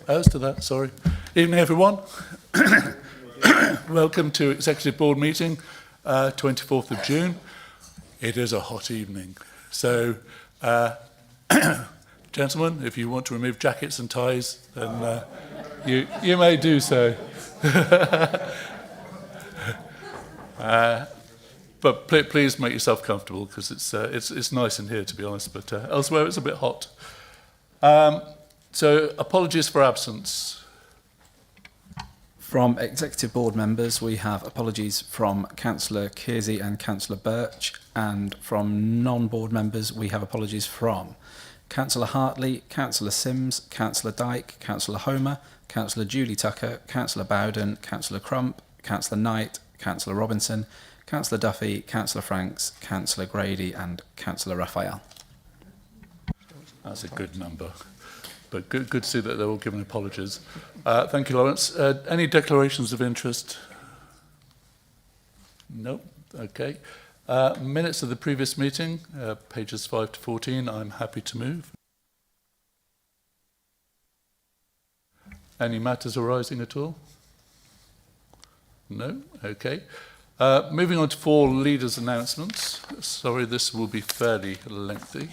as to that, sorry. Evening, everyone. Welcome to Executive Board meeting, 24th of June. It is a hot evening. So, gentlemen, if you want to remove jackets and ties, then you may do so. But please make yourself comfortable, because it's nice in here, to be honest, but elsewhere it's a bit hot. So apologies for absence. From Executive Board members, we have apologies from Councillor Kearsey and Councillor Birch, and from non-board members, we have apologies from Councillor Hartley, Councillor Sims, Councillor Dyke, Councillor Homer, Councillor Julie Tucker, Councillor Bowden, Councillor Crump, Councillor Knight, Councillor Robinson, Councillor Duffy, Councillor Franks, Councillor Grady and Councillor Raphael. That's a good number. But good to see that they're all given apologies. Thank you, Lawrence. Any declarations of interest? No? Okay. Minutes of the previous meeting, pages 5 to 14, I'm happy to move. Any matters arising at all? No? Okay. Moving on to 4 leaders' announcements. Sorry, this will be fairly lengthy.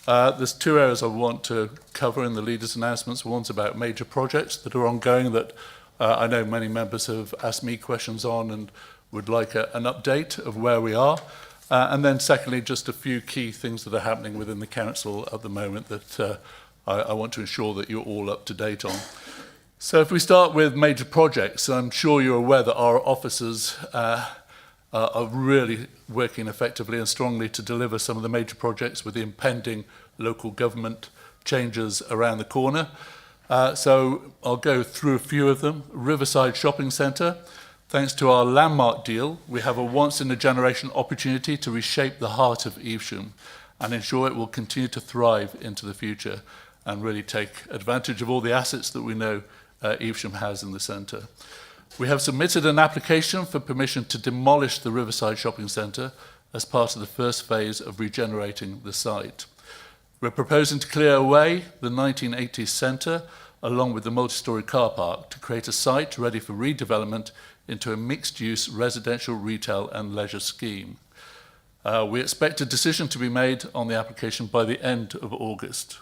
There's 2 areas I want to cover in the leaders' announcements. One's about major projects that are ongoing that I know many members have asked me questions on and would like an update of where we are. And then secondly, just a few key things that are happening within the council at the moment that I want to ensure that you're all up to date on. So if we start with major projects, I'm sure you're aware that our officers are really working effectively and strongly to deliver some of the major projects with the impending local government changes around the corner. So I'll go through a few of them. Riverside Shopping Centre. Thanks to our landmark deal, we have a once-in-a-generation opportunity to reshape the heart of Evesham and ensure it will continue to thrive into the future and really take advantage of all the assets that we know Evesham has in the centre. We have submitted an application for permission to demolish the Riverside Shopping Centre as part of the first phase of regenerating the site. We're proposing to clear away the 1980s centre along with the multi-storey car park to create a site ready for redevelopment into a mixed-use residential, retail and leisure scheme. We expect a decision to be made on the application by the end of August.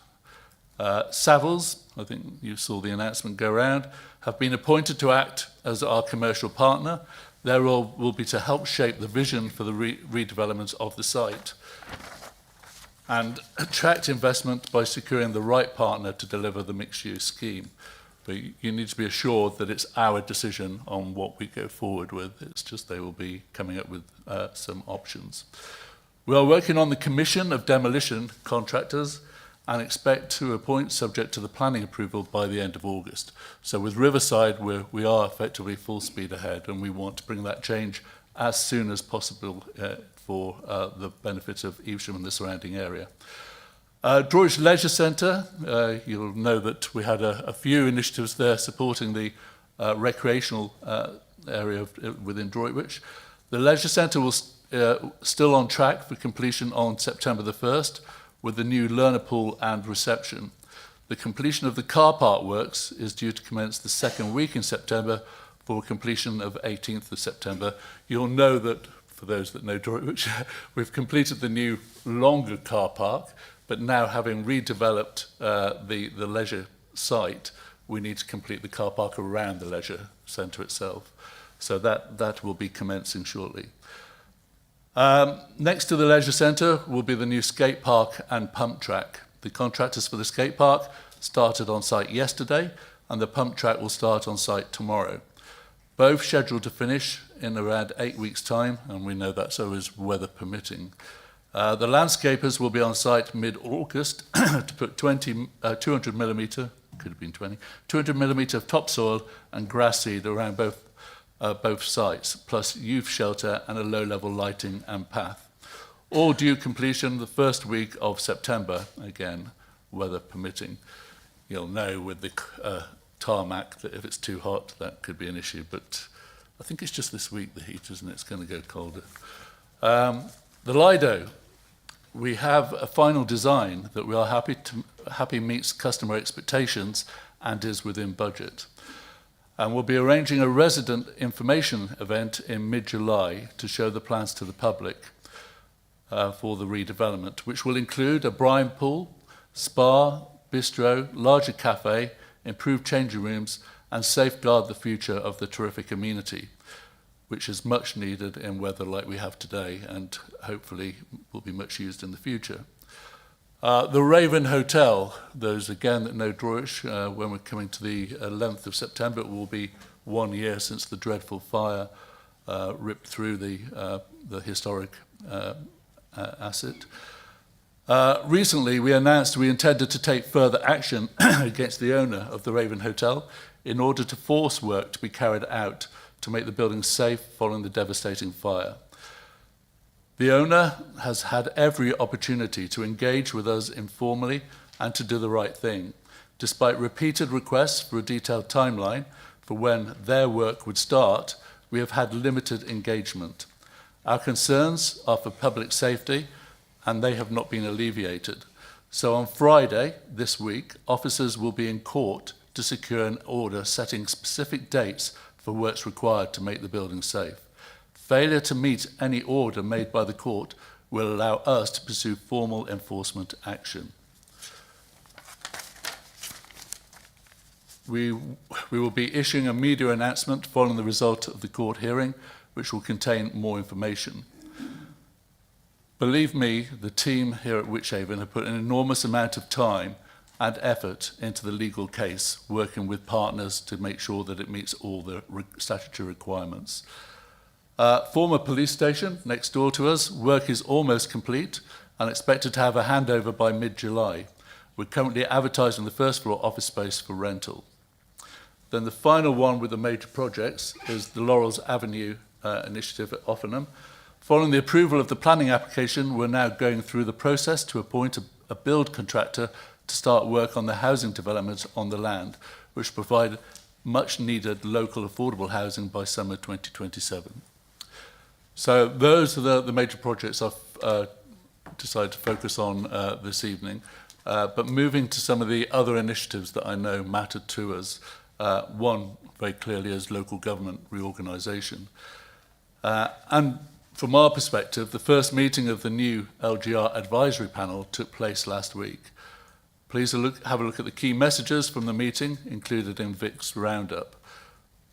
Savills, I think you saw the announcement go around, have been appointed to act as our commercial partner. Their role will be to help shape the vision for the redevelopment of the site and attract investment by securing the right partner to deliver the mixed-use scheme. But you need to be assured that it's our decision on what we go forward with. It's just they will be coming up with some options. We are working on the commission of demolition contractors and expect to appoint subject to the planning approval by the end of August. So with Riverside, we are effectively full speed ahead, and we want to bring that change as soon as possible for the benefit of Evesham and the surrounding area. Droitwich Leisure Centre, you'll know that we had a few initiatives there supporting the recreational area within Droitwich. The Leisure Centre was still on track for completion on September the 1st, with the new learner pool and reception. The completion of the car park works is due to commence the 2nd week in September for completion of 18th of September. You'll know that, for those that know Droitwich, we've completed the new longer car park, but now having redeveloped the leisure site, we need to complete the car park around the leisure centre itself. So that will be commencing shortly. Next to the leisure centre will be the new skate park and pump track. The contractors for the skate park started on site yesterday, and the pump track will start on site tomorrow. Both scheduled to finish in around 8 weeks' time, and we know that's always weather permitting. The landscapers will be on site mid-August to put 200 millimetre, could have been 20, 200 millimetre of topsoil and grass seed around both sites, plus youth shelter and a low-level lighting and path. All due completion the 1st week of September, again, weather permitting. You'll know with the tarmac that if it's too hot, that could be an issue, but I think it's just this week, the heat, isn't it? It's going to go colder. The Lido, we have a final design that we are happy meets customer expectations and is within budget. And we'll be arranging a resident information event in mid-July to show the plans to the public for the redevelopment, which will include a brine pool, spa, bistro, larger cafe, improved changing rooms, and safeguard the future of the terrific amenity, which is much needed in weather like we have today and hopefully will be much used in the future. The Raven Hotel, those again that know Droitwich, when we're coming to the 11th of September, it will be 1 year since the dreadful fire ripped through the historic asset. Recently, we announced we intended to take further action against the owner of the Raven Hotel in order to force work to be carried out to make the building safe following the devastating fire. The owner has had every opportunity to engage with us informally and to do the right thing. Despite repeated requests for a detailed timeline for when their work would start, we have had limited engagement. Our concerns are for public safety, and they have not been alleviated. So on Friday this week, officers will be in court to secure an order setting specific dates for works required to make the building safe. Failure to meet any order made by the court will allow us to pursue formal enforcement action. We will be issuing a media announcement following the result of the court hearing, which will contain more information. Believe me, the team here at Wychavon have put an enormous amount of time and effort into the legal case, working with partners to make sure that it meets all the statutory requirements. Former police station next door to us, work is almost complete and expected to have a handover by mid-July. We're currently advertising the first floor office space for rental. Then the final one with the major projects is the Laurels Avenue initiative at Offanem. Following the approval of the planning application, we're now going through the process to appoint a build contractor to start work on the housing development on the land, which provide much needed local affordable housing by summer 2027. So those are the major projects I've decided to focus on this evening. But moving to some of the other initiatives that I know matter to us, one very clearly is local government reorganisation. And from our perspective, the first meeting of the new LGR advisory panel took place last week. Please have a look at the key messages from the meeting included in Vic's roundup.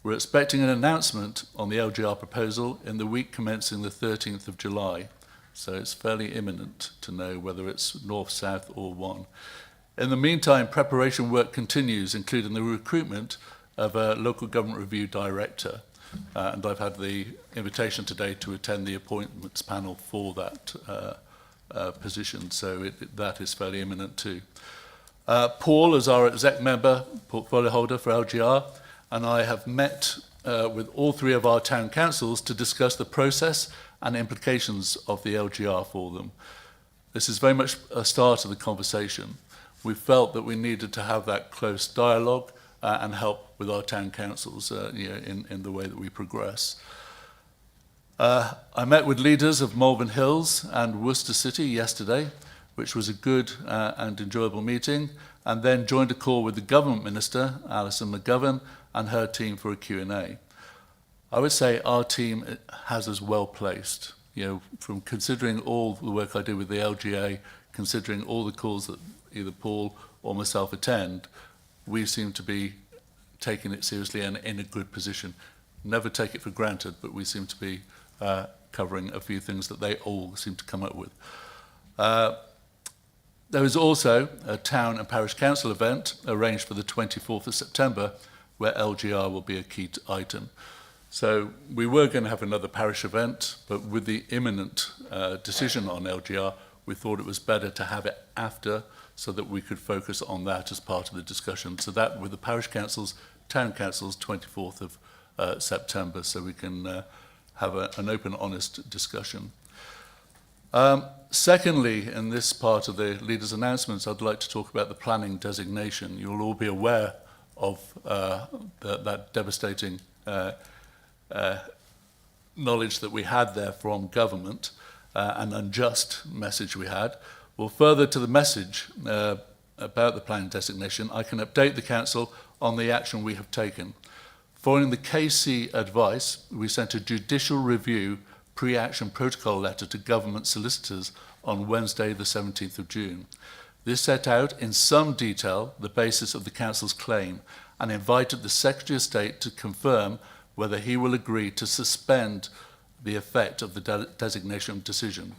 We're expecting an announcement on the LGR proposal in the week commencing the 13th of July, so it's fairly imminent to know whether it's north, south or one. In the meantime, preparation work continues, including the recruitment of a local government review director, and I've had the invitation today to attend the appointments panel for that position, so that is fairly imminent too. Paul, as our exec member, portfolio holder for LGR, and I have met with all three of our town councils to discuss the process and implications of the LGR for them. This is very much a start of the conversation. We felt that we needed to have that close dialogue and help with our town councils in the way that we progress. I met with leaders of Malvern Hills and Worcester City yesterday, which was a good and enjoyable meeting, and then joined a call with the Government Minister, Alison McGovern, and her team for a Q&A. I would say our team has us well placed. From considering all the work I do with the LGA, considering all the calls that either Paul or myself attend, we seem to be taking it seriously and in a good position. Never take it for granted, but we seem to be covering a few things that they all seem to come up with. There is also a town and parish council event arranged for the 24th of September, where LGR will be a key item. So we were going to have another parish event, but with the imminent decision on LGR, we thought it was better to have it after so that we could focus on that as part of the discussion. So that with the parish councils, town councils, 24th of September, so we can have an open, honest discussion. Secondly, in this part of the leaders' announcements, I'd like to talk about the planning designation. You'll all be aware of that devastating knowledge that we had there from government, an unjust message we had. Well, further to the message, about the planning designation, I can update the Council on the action we have taken. Following the KC advice, we sent a judicial review pre-action protocol letter to government solicitors on Wednesday, the 17th of June. This set out in some detail the basis of the Council's claim and invited the Secretary of State to confirm whether he will agree to suspend the effect of the designation decision.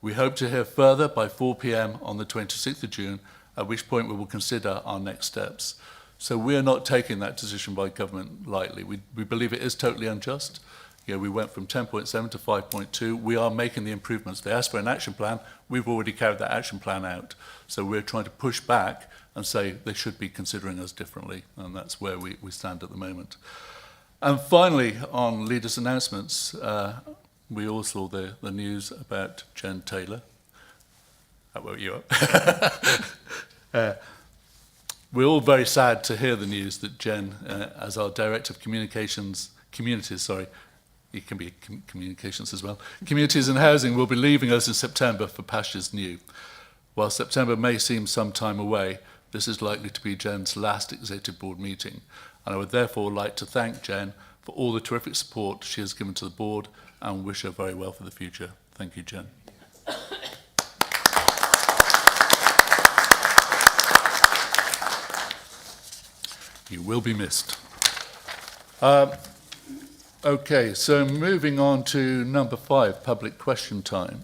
We hope to hear further by 4 p.m. on the 26th of June, at which point we will consider our next steps. So we are not taking that decision by government lightly. We believe it is totally unjust. We went from 10.7 to 5.2. We are making the improvements. They asked for an action plan. We've already carried that action plan out. So we're trying to push back and say they should be considering us differently. And that's where we stand at the moment. And finally, on leaders' announcements, we all saw the news about Jen Taylor. That woke you up. We're all very sad to hear the news that Jen, as our Director of Communities, it can be communications as well, Communities and Housing, will be leaving us in September for pastures new. While September may seem some time away, this is likely to be Jen's last Executive Board meeting, and I would therefore like to thank Jen for all the terrific support she has given to the Board and wish her very well for the future. Thank you, Jen. You will be missed. Okay, so moving on to number 5, public question time.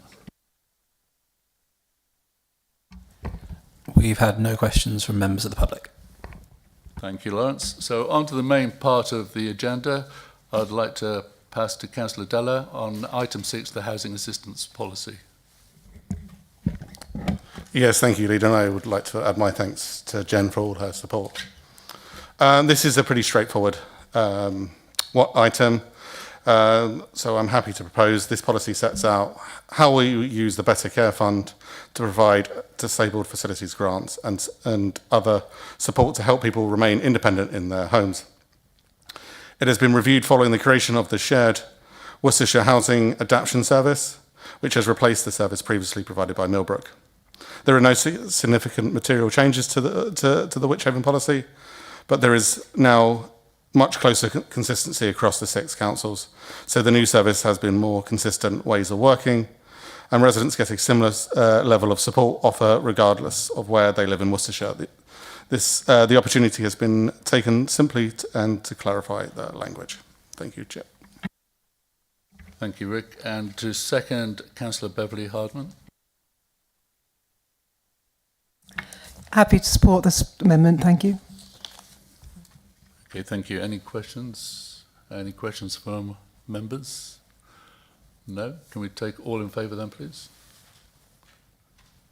We've had no questions from members of the public. Thank you, Lawrence. So on to the main part of the agenda. I'd like to pass to Councillor Della on item 6, the housing assistance policy. Yes, thank you, Leader. And I would like to add my thanks to Jen for all her support. This is a pretty straightforward item. So I'm happy to propose this policy sets out how we use the Better Care Fund to provide disabled facilities grants and other support to help people remain independent in their homes. It has been reviewed following the creation of the shared Worcestershire Housing Adaptation Service, which has replaced the service previously provided by Millbrook. There are no significant material changes to the Wychavon policy, but there is now much closer consistency across the 6 councils. So the new service has been more consistent ways of working, and residents get a similar level of support offer regardless of where they live in Worcestershire. The opportunity has been taken simply to clarify the language. Thank you, Chair. Thank you, Rick. And to second, Councillor Beverley Hardman. Happy to support this amendment, thank you. Okay, thank you. Any questions? Any questions from members? No? Can we take all in favour then, please?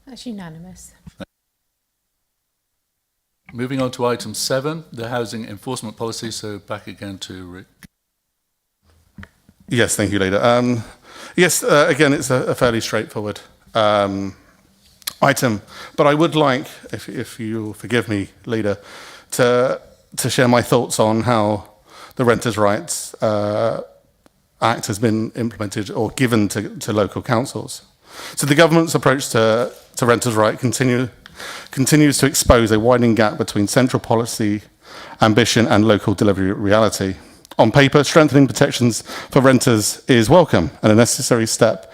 That's unanimous. Moving on to item 7, the housing enforcement policy. So back again to Rick. Yes, thank you, Leader. Again, it's a fairly straightforward item, but I would like, if you'll forgive me, Leader, to share my thoughts on how the Renters' Rights Act has been implemented or given to local councils. So the government's approach to renters' rights continues to expose a widening gap between central policy ambition and local delivery reality. On paper, strengthening protections for renters is welcome and a necessary step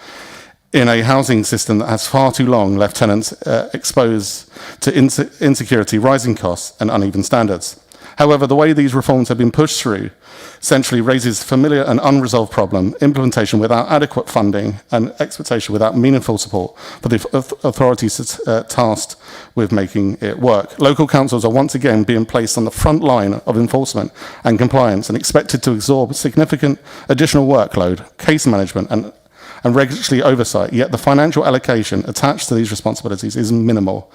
in a housing system that has far too long left tenants exposed to insecurity, rising costs and uneven standards. However, the way these reforms have been pushed through essentially raises familiar and unresolved problem, implementation without adequate funding and expectation without meaningful support for the authorities tasked with making it work. Local councils are once again being placed on the front line of enforcement and compliance and expected to absorb significant additional workload, case management and regulatory oversight, yet the financial allocation attached to these responsibilities is minimal,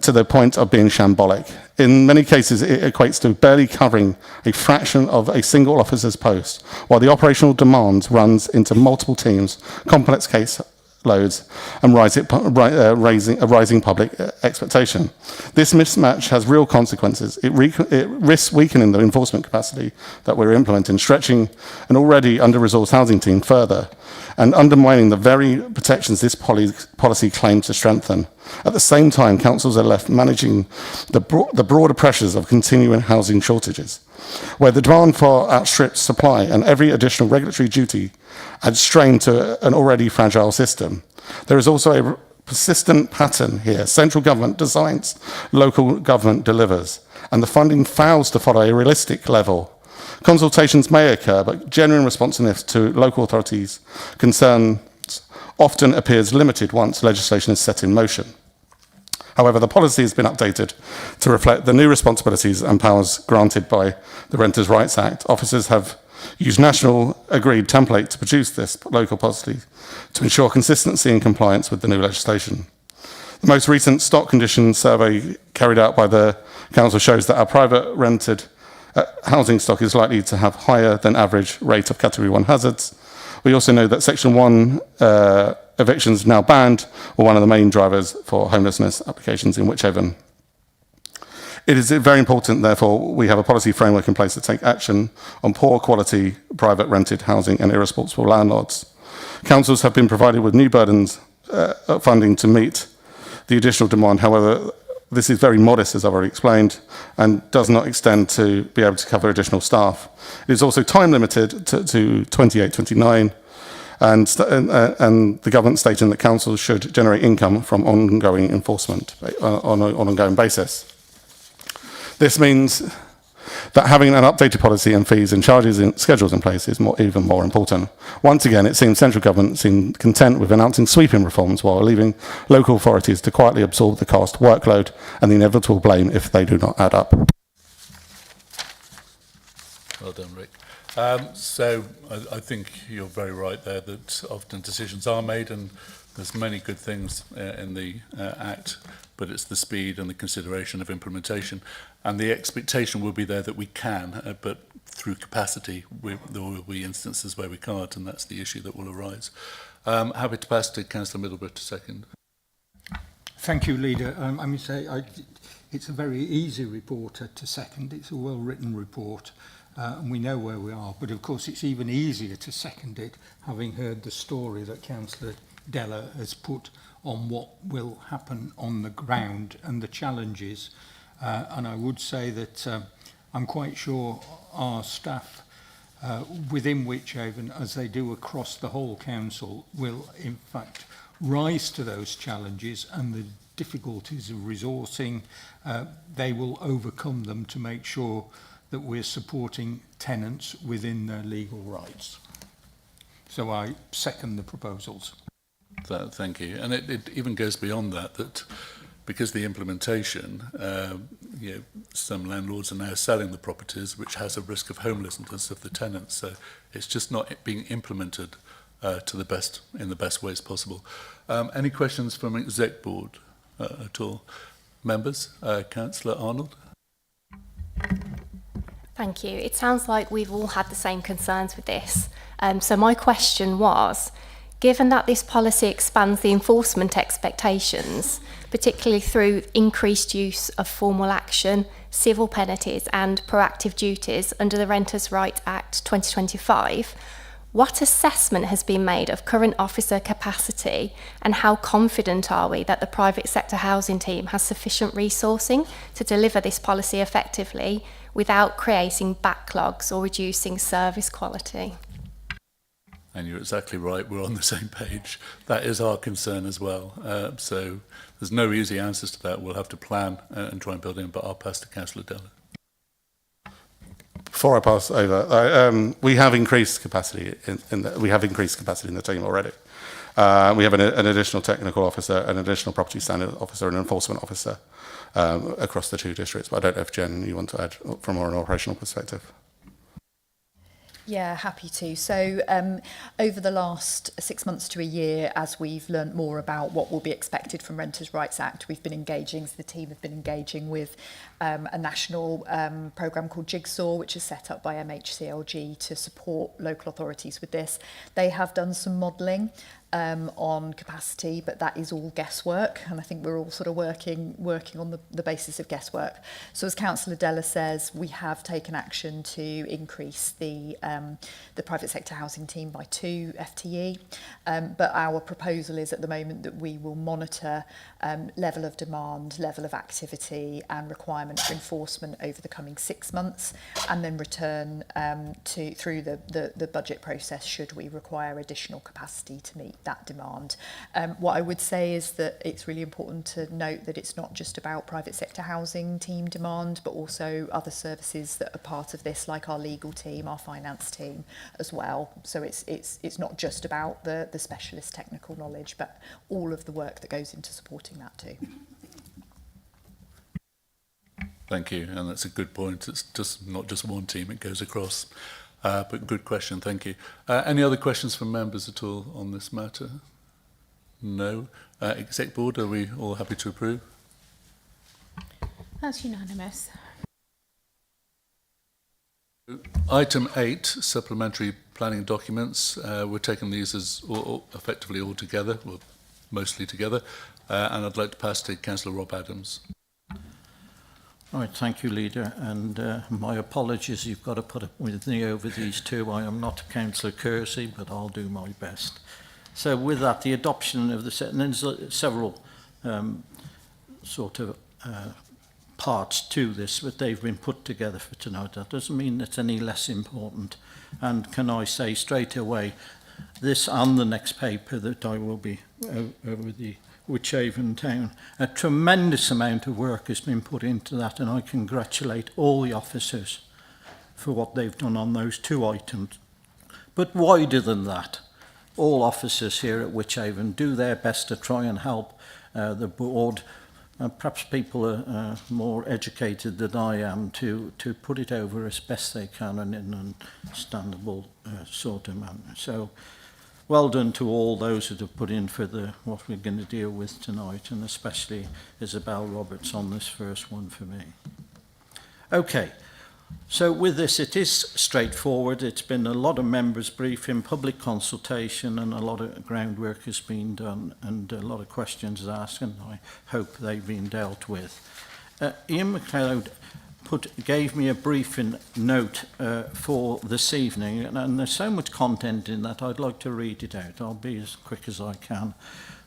to the point of being shambolic. In many cases, it equates to barely covering a fraction of a single officer's post, while the operational demand runs into multiple teams, complex case loads and raising a rising public expectation. This mismatch has real consequences. It risks weakening the enforcement capacity that we're implementing, stretching an already under-resourced housing team further, and undermining the very protections this policy claims to strengthen. At the same time, councils are left managing the broader pressures of continuing housing shortages, where the demand for outstrips supply and every additional regulatory duty adds strain to an already fragile system. There is also a persistent pattern here. Central government designs, local government delivers, and the funding fails to follow a realistic level. Consultations may occur, but genuine responsiveness to local authorities' concerns often appears limited once legislation is set in motion. However, the policy has been updated to reflect the new responsibilities and powers granted by the Renters' Rights Act. Officers have used national agreed template to produce this local policy to ensure consistency and compliance with the new legislation. The most recent stock conditions survey carried out by the council shows that our private rented housing stock is likely to have higher than average rate of category 1 hazards. We also know that section 1 evictions now banned were one of the main drivers for homelessness applications in Wychavon. It is very important, therefore, we have a policy framework in place to take action on poor quality private rented housing and irresponsible landlords. Councils have been provided with new burdens funding to meet the additional demand. However, this is very modest, as I've already explained, and does not extend to be able to cover additional staff. It is also time limited to 28-29, and the government stating that councils should generate income from ongoing enforcement on an ongoing basis. This means that having an updated policy and fees and charges and schedules in place is even more important. Once again, it seems central government seemed content with announcing sweeping reforms while leaving local authorities to quietly absorb the cost, workload, and the inevitable blame if they do not add up. Well done, Rick. So I think you're very right there that often decisions are made, and there's many good things in the Act, but it's the speed and the consideration of implementation. And the expectation will be there that we can, but through capacity, there will be instances where we can't, and that's the issue that will arise. Happy to pass to Councillor Middlebrooke to second. Thank you, Leader. I mean, it's a very easy report to second. It's a well-written report, and we know where we are. But of course, it's even easier to second it, having heard the story that Councillor Della has put on what will happen on the ground and the challenges. And I would say that I'm quite sure our staff within Wychavon, as they do across the whole council, will in fact rise to those challenges and the difficulties of resourcing. They will overcome them to make sure that we're supporting tenants within their legal rights. So I second the proposals. Thank you. And it even goes beyond that because the implementation, some landlords are now selling the properties, which has a risk of homelessness of the tenants. So it's just not being implemented in the best ways possible. Any questions from Exec Board at all? Members? Councillor Arnold? Thank you. It sounds like we've all had the same concerns with this. So my question was, given that this policy expands the enforcement expectations, particularly through increased use of formal action, civil penalties and proactive duties under the Renters' Rights Act 2025, what assessment has been made of current officer capacity, and how confident are we that the private sector housing team has sufficient resourcing to deliver this policy effectively without creating backlogs or reducing service quality? And you're exactly right, we're on the same page. That is our concern as well. So there's no easy answers to that. We'll have to plan and try and build in, but I'll pass to Councillor Della. Before I pass over, we have increased capacity in the team already. We have an additional technical officer, an additional property standard officer, and an enforcement officer across the two districts. But I don't know if Jen, you want to add from an operational perspective. Yeah, happy to. So over the last 6 months to a year, as we've learnt more about what will be expected from Renters' Rights Act, we've been engaging, so the team have been engaging with a national programme called Jigsaw, which is set up by MHCLG to support local authorities with this. They have done some modelling on capacity, but that is all guesswork, and I think we're all sort of working on the basis of guesswork. So as Councillor Della says, we have taken action to increase the private sector housing team by 2 FTE, but our proposal is at the moment that we will monitor level of demand, level of activity and requirement for enforcement over the coming 6 months, and then return through the budget process should we require additional capacity to meet that demand. What I would say is that it's really important to note that it's not just about private sector housing team demand, but also other services that are part of this, like our legal team, our finance team as well. So it's not just about the specialist technical knowledge, but all of the work that goes into supporting that too. Thank you, and that's a good point. It's just not just one team, it goes across. But good question, thank you. Any other questions from members at all on this matter? No. Exec Board, are we all happy to approve? That's unanimous. Item 8, supplementary planning documents. We're taking these as effectively all together, well, mostly together. And I'd like to pass to Councillor Rob Adams. Right, thank you, Leader, and my apologies, you've got to put up with me over these two. I am not Councillor Kersey, but I'll do my best. So with that, the adoption of the set, and there's several parts to this, but they've been put together for tonight. That doesn't mean it's any less important. And can I say straight away, this and the next paper that I will be over the Wychavon town, a tremendous amount of work has been put into that, and I congratulate all the officers for what they've done on those 2 items. But wider than that, all officers here at Wychavon do their best to try and help the board. Perhaps people are more educated than I am to put it over as best they can and in an understandable sort of manner. So well done to all those that have put in for what we're going to deal with tonight, and especially Isabel Roberts on this first one for me. Okay, so with this, it is straightforward. It's been a lot of members' briefing, public consultation, and a lot of groundwork has been done, and a lot of questions asked, and I hope they've been dealt with. Ian MacLeod gave me a briefing note for this evening, and there's so much content in that I'd like to read it out. I'll be as quick as I can.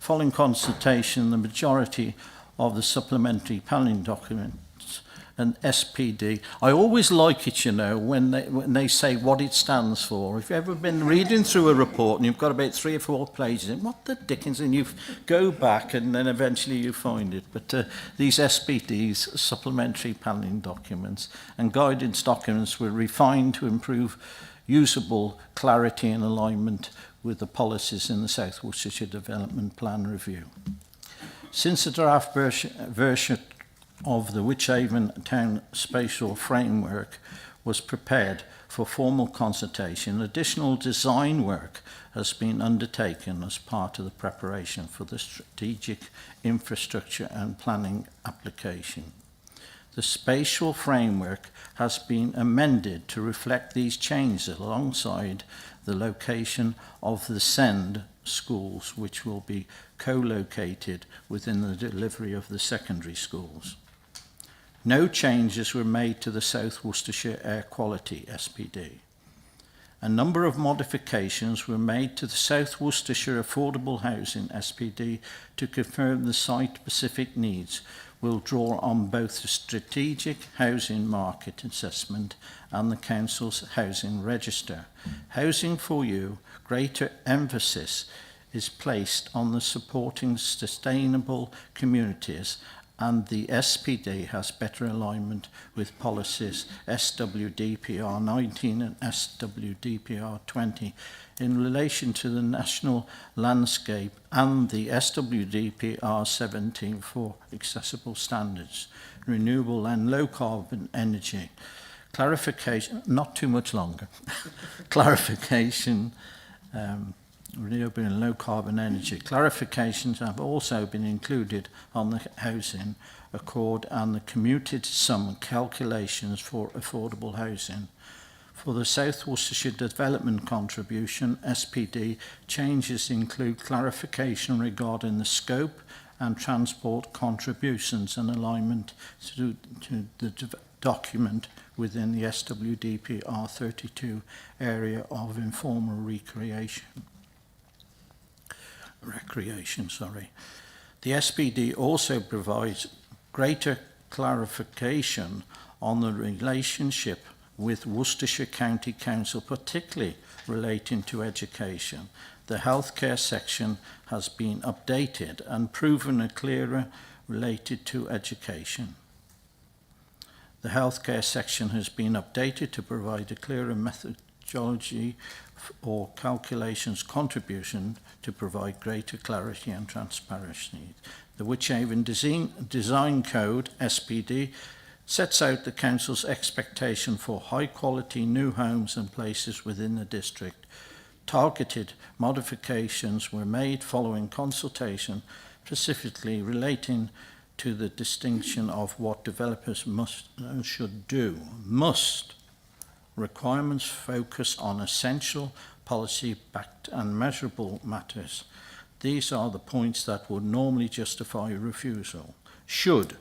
Following consultation, the majority of the supplementary planning documents and SPD. I always like it, you know, when they say what it stands for. If you've ever been reading through a report and you've got about 3 or 4 pages in, what the dickens, and you go back and then eventually you find it. But these SPDs, supplementary planning documents, and guidance documents were refined to improve usable clarity and alignment with the policies in the South Worcestershire Development Plan Review. Since the draft version of the Wychavon Town Spatial Framework was prepared for formal consultation, additional design work has been undertaken as part of the preparation for the strategic infrastructure and planning application. The spatial framework has been amended to reflect these changes alongside the location of the SEND schools, which will be co-located within the delivery of the secondary schools. No changes were made to the South Worcestershire Air Quality SPD. A number of modifications were made to the South Worcestershire Affordable Housing SPD to confirm the site-specific needs will draw on both the strategic housing market assessment and the Council's housing register. Housing for You, greater emphasis is placed on the supporting sustainable communities, and the SPD has better alignment with policies SWDPR 19 and SWDPR 20 in relation to the national landscape and the SWDPR 17 for accessible standards, renewable and low carbon energy. Clarification, not too much longer, clarification, renewable and low carbon energy. Clarifications have also been included on the housing accord and the commuted sum calculations for affordable housing. For the South Worcestershire Development Contribution, SPD, changes include clarification regarding the scope and transport contributions and alignment to the document within the SWDP R32 area of informal recreation. The SPD also provides greater clarification on the relationship with Worcestershire County Council, particularly relating to education. The healthcare section has been updated and proven a clearer related to education. The healthcare section has been updated to provide a clearer methodology or calculations contribution to provide greater clarity and transparency. The Wychavon Design Code, SPD, sets out the Council's expectation for high-quality new homes and places within the district. Targeted modifications were made following consultation, specifically relating to the distinction of what developers should do. Requirements focus on essential, policy-backed and measurable matters. These are the points that would normally justify refusal. Should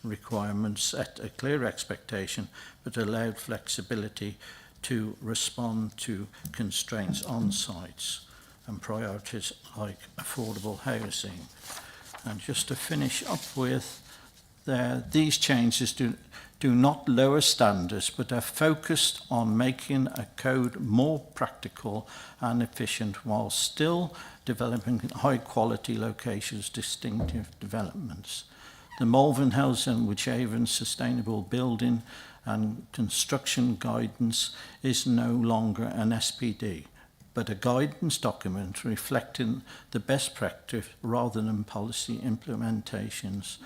requirements set a clear expectation but allowed flexibility to respond to constraints on sites and priorities like affordable housing. And just to finish up with, these changes do not lower standards but are focused on making a code more practical and efficient while still developing high quality locations, distinctive developments. The Malvern House and Wychavon Sustainable Building and Construction Guidance is no longer an SPD, but a guidance document reflecting the best practice rather than policy implementations.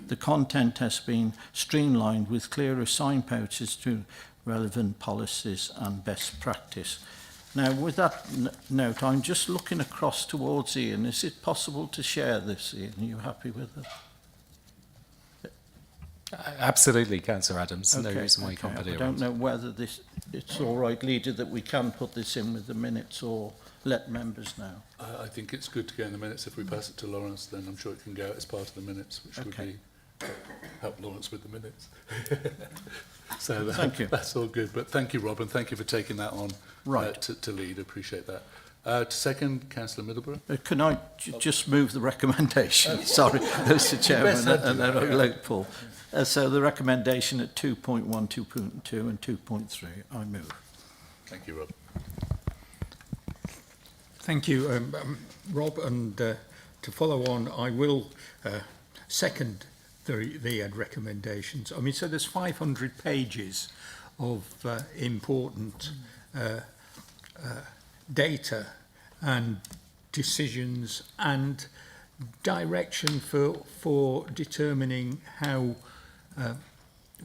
The content has been streamlined with clearer signposts to relevant policies and best practice. Now, with that note, I'm just looking across towards Ian. Is it possible to share this, Ian? Are you happy with it? Absolutely, Councillor Adams. No Okay, reason why you can't put it I don't know whether it's all right, Leader, that we can put this in with the minutes or let members know. I think it's good to go in the minutes. If we pass it to Lawrence, then I'm sure it can go out as part of the minutes, which would be help Lawrence with the minutes. So Thank you. That's all good. But thank you, Rob, and thank you for taking that on Right. to lead. Appreciate that. To second, Councillor Middleburgh. Can I just move the recommendation? Sorry, Mr Chairman, and then I'll let Paul. So the recommendation at 2.1, 2.2 and 2.3, I move. Thank you, Rob. Thank you, Rob, and to follow on, I will second the recommendations. I mean, so there's 500 pages of important data and decisions and direction for determining how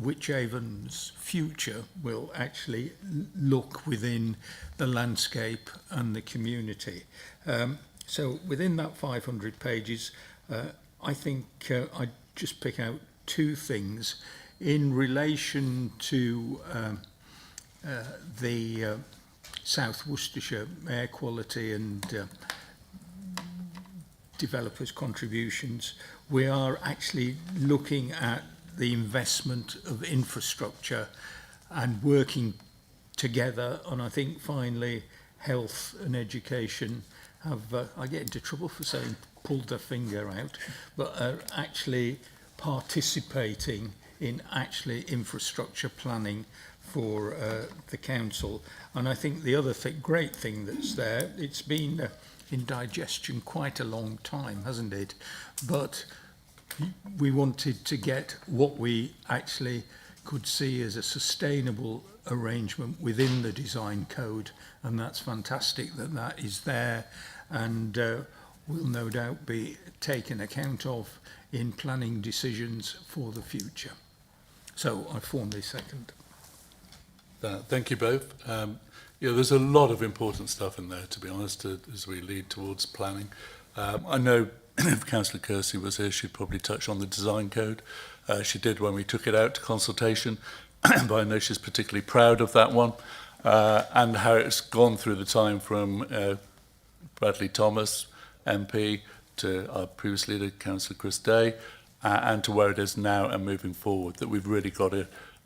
Wychavon's future will actually look within the landscape and the community. So within that 500 pages, I think I'd just pick out two things in relation to the South Worcestershire air quality and developers' contributions. We are actually looking at the investment of infrastructure and working together. And I think finally health and education have, I get into trouble for saying pulled their finger out, but are actually participating in actually infrastructure planning for the council. And I think the other great thing that's there, it's been in digestion quite a long time, hasn't it? But we wanted to get what we actually could see as a sustainable arrangement within the design code, and that's fantastic that that is there, and will no doubt be taken account of in planning decisions for the future. So I formally second. Thank you both. There's a lot of important stuff in there, to be honest, as we lead towards planning. I know if Councillor Kersey was here, she'd probably touch on the design code. She did when we took it out to consultation, but I know she's particularly proud of that one, and how it's gone through the time from Bradley Thomas, MP, to our previous leader, Councillor Chris Day, and to where it is now and moving forward, that we've really got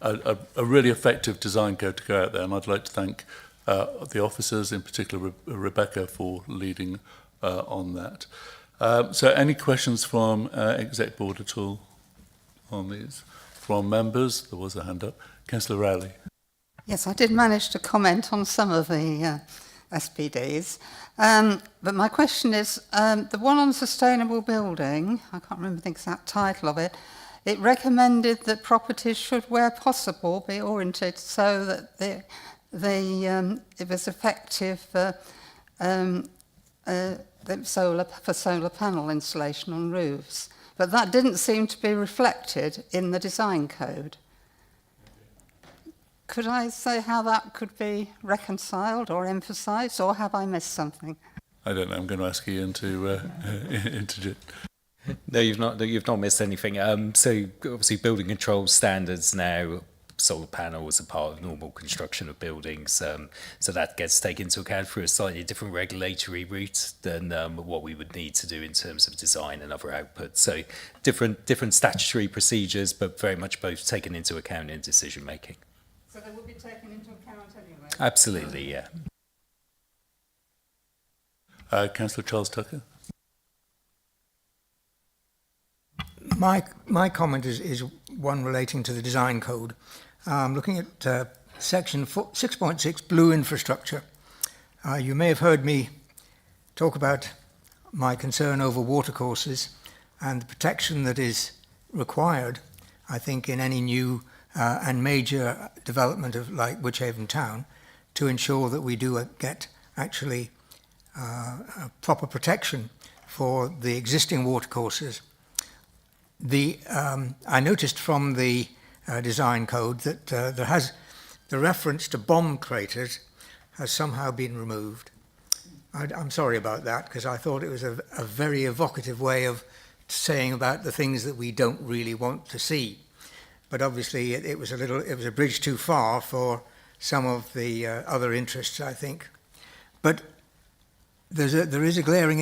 a really effective design code to go out there. And I'd like to thank the officers, in particular Rebecca, for leading on that. So any questions from Exec Board at all on these? From members? There was a hand up. Councillor Rowley. Yes, I did manage to comment on some of the SPDs. But my question is, the one on sustainable building, I can't remember the exact title of it, it recommended that properties should, where possible, be oriented so that it was effective for solar panel installation on roofs. But that didn't seem to be reflected in the design code. Could I say how that could be reconciled or emphasised, or have I missed something? I don't know. I'm going to ask Ian to interject. No, you've not missed anything. So obviously building control standards now, solar panels are part of normal construction of buildings. So that gets taken into account through a slightly different regulatory route than what we would need to do in terms of design and other outputs. So different statutory procedures, but very much both taken into account in decision making. So they will be taken into account anyway? Absolutely, yeah. Councillor Charles Tucker. My comment is one relating to the design code. Looking at section 6.6, blue infrastructure. You may have heard me talk about my concern over watercourses and the protection that is required, I think, in any new and major development of like Wychavon town, to ensure that we do get actually a proper protection for the existing watercourses. I noticed from the design code that the reference to bomb craters has somehow been removed. I'm sorry about that, because I thought it was a very evocative way of saying about the things that we don't really want to see. But obviously it was a bridge too far for some of the other interests, I think. But there is a glaring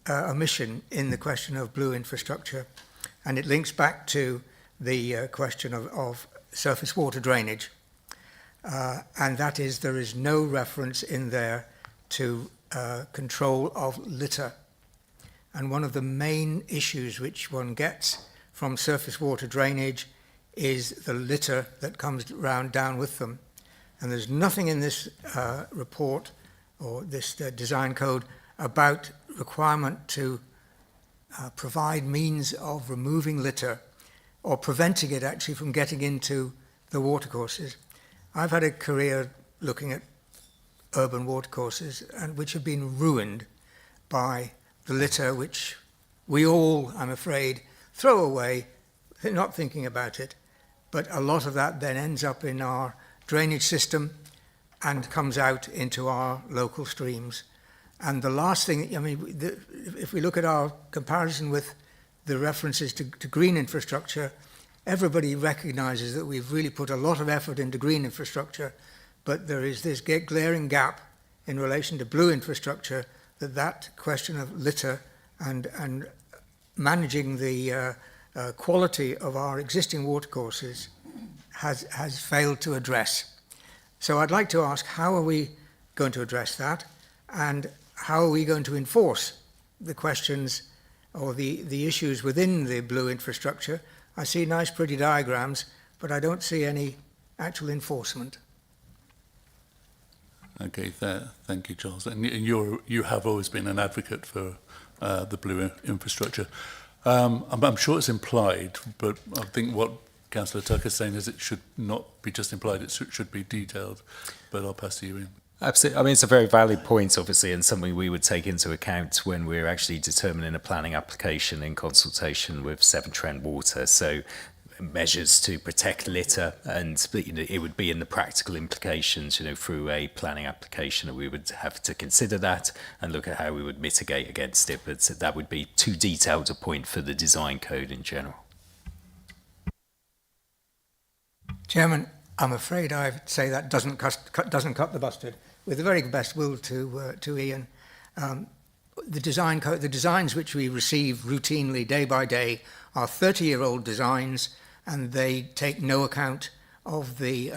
omission in the question of blue infrastructure, and it links back to the question of surface water drainage, and that is, there is no reference in there to control of litter. And one of the main issues which one gets from surface water drainage is the litter that comes down with them. And there's nothing in this report or this design code about requirement to provide means of removing litter or preventing it actually from getting into the watercourses. I've had a career looking at urban watercourses, and which have been ruined by the litter which we all, I'm afraid, throw away, not thinking about it. But a lot of that then ends up in our drainage system and comes out into our local streams. And the last thing, I mean, if we look at our comparison with the references to green infrastructure, everybody recognises that we've really put a lot of effort into green infrastructure, but there is this glaring gap in relation to blue infrastructure, that question of litter and managing the quality of our existing watercourses has failed to address. So I'd like to ask, how are we going to address that, and how are we going to enforce the questions or the issues within the blue infrastructure? I see nice pretty diagrams, but I don't see any actual enforcement. Okay, thank you, Charles. And you have always been an advocate for the blue infrastructure. I'm sure it's implied, but I think what Councillor Tucker is saying is it should not be just implied, it should be detailed. But I'll pass to you, Ian. Absolutely. I mean, it's a very valid point, obviously, and something we would take into account when we're actually determining a planning application in consultation with Severn Trent Water. So measures to protect litter, and it would be in the practical implications, through a planning application that we would have to consider that and look at how we would mitigate against it. But that would be too detailed a point for the design code in general. Chairman, I'm afraid I'd say that doesn't cut the mustard. With the very best will to Ian, the design code, the designs which we receive routinely day by day are 30-year-old designs, and they take no account of the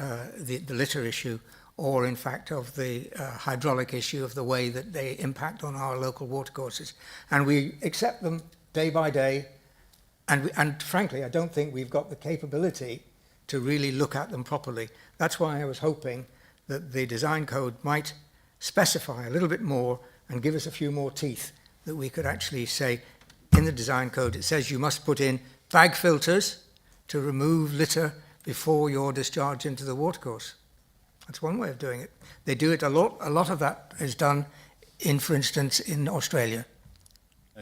litter issue, or in fact of the hydraulic issue of the way that they impact on our local watercourses. And we accept them day by day, and frankly, I don't think we've got the capability to really look at them properly. That's why I was hoping that the design code might specify a little bit more and give us a few more teeth, that we could actually say, in the design code, it says you must put in bag filters to remove litter before you're discharged into the watercourse. That's one way of doing it. They do it a lot. A lot of that is done for instance, in Australia.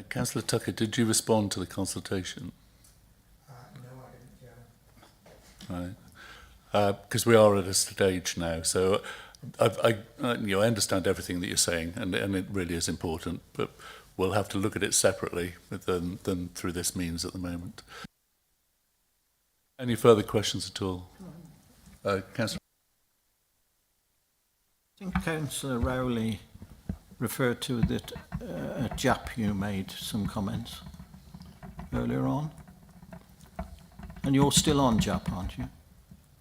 Councillor Tucker, did you respond to the consultation? No, I didn't, Right. Because we are at a stage now, so I understand everything that you're saying, and it really is important, but we'll have to look at it separately than through this means at the moment. Any further questions at all? Councillor? I think Councillor Rowley referred to that Jap, you made some comments earlier on. And you're still on Jap, aren't you?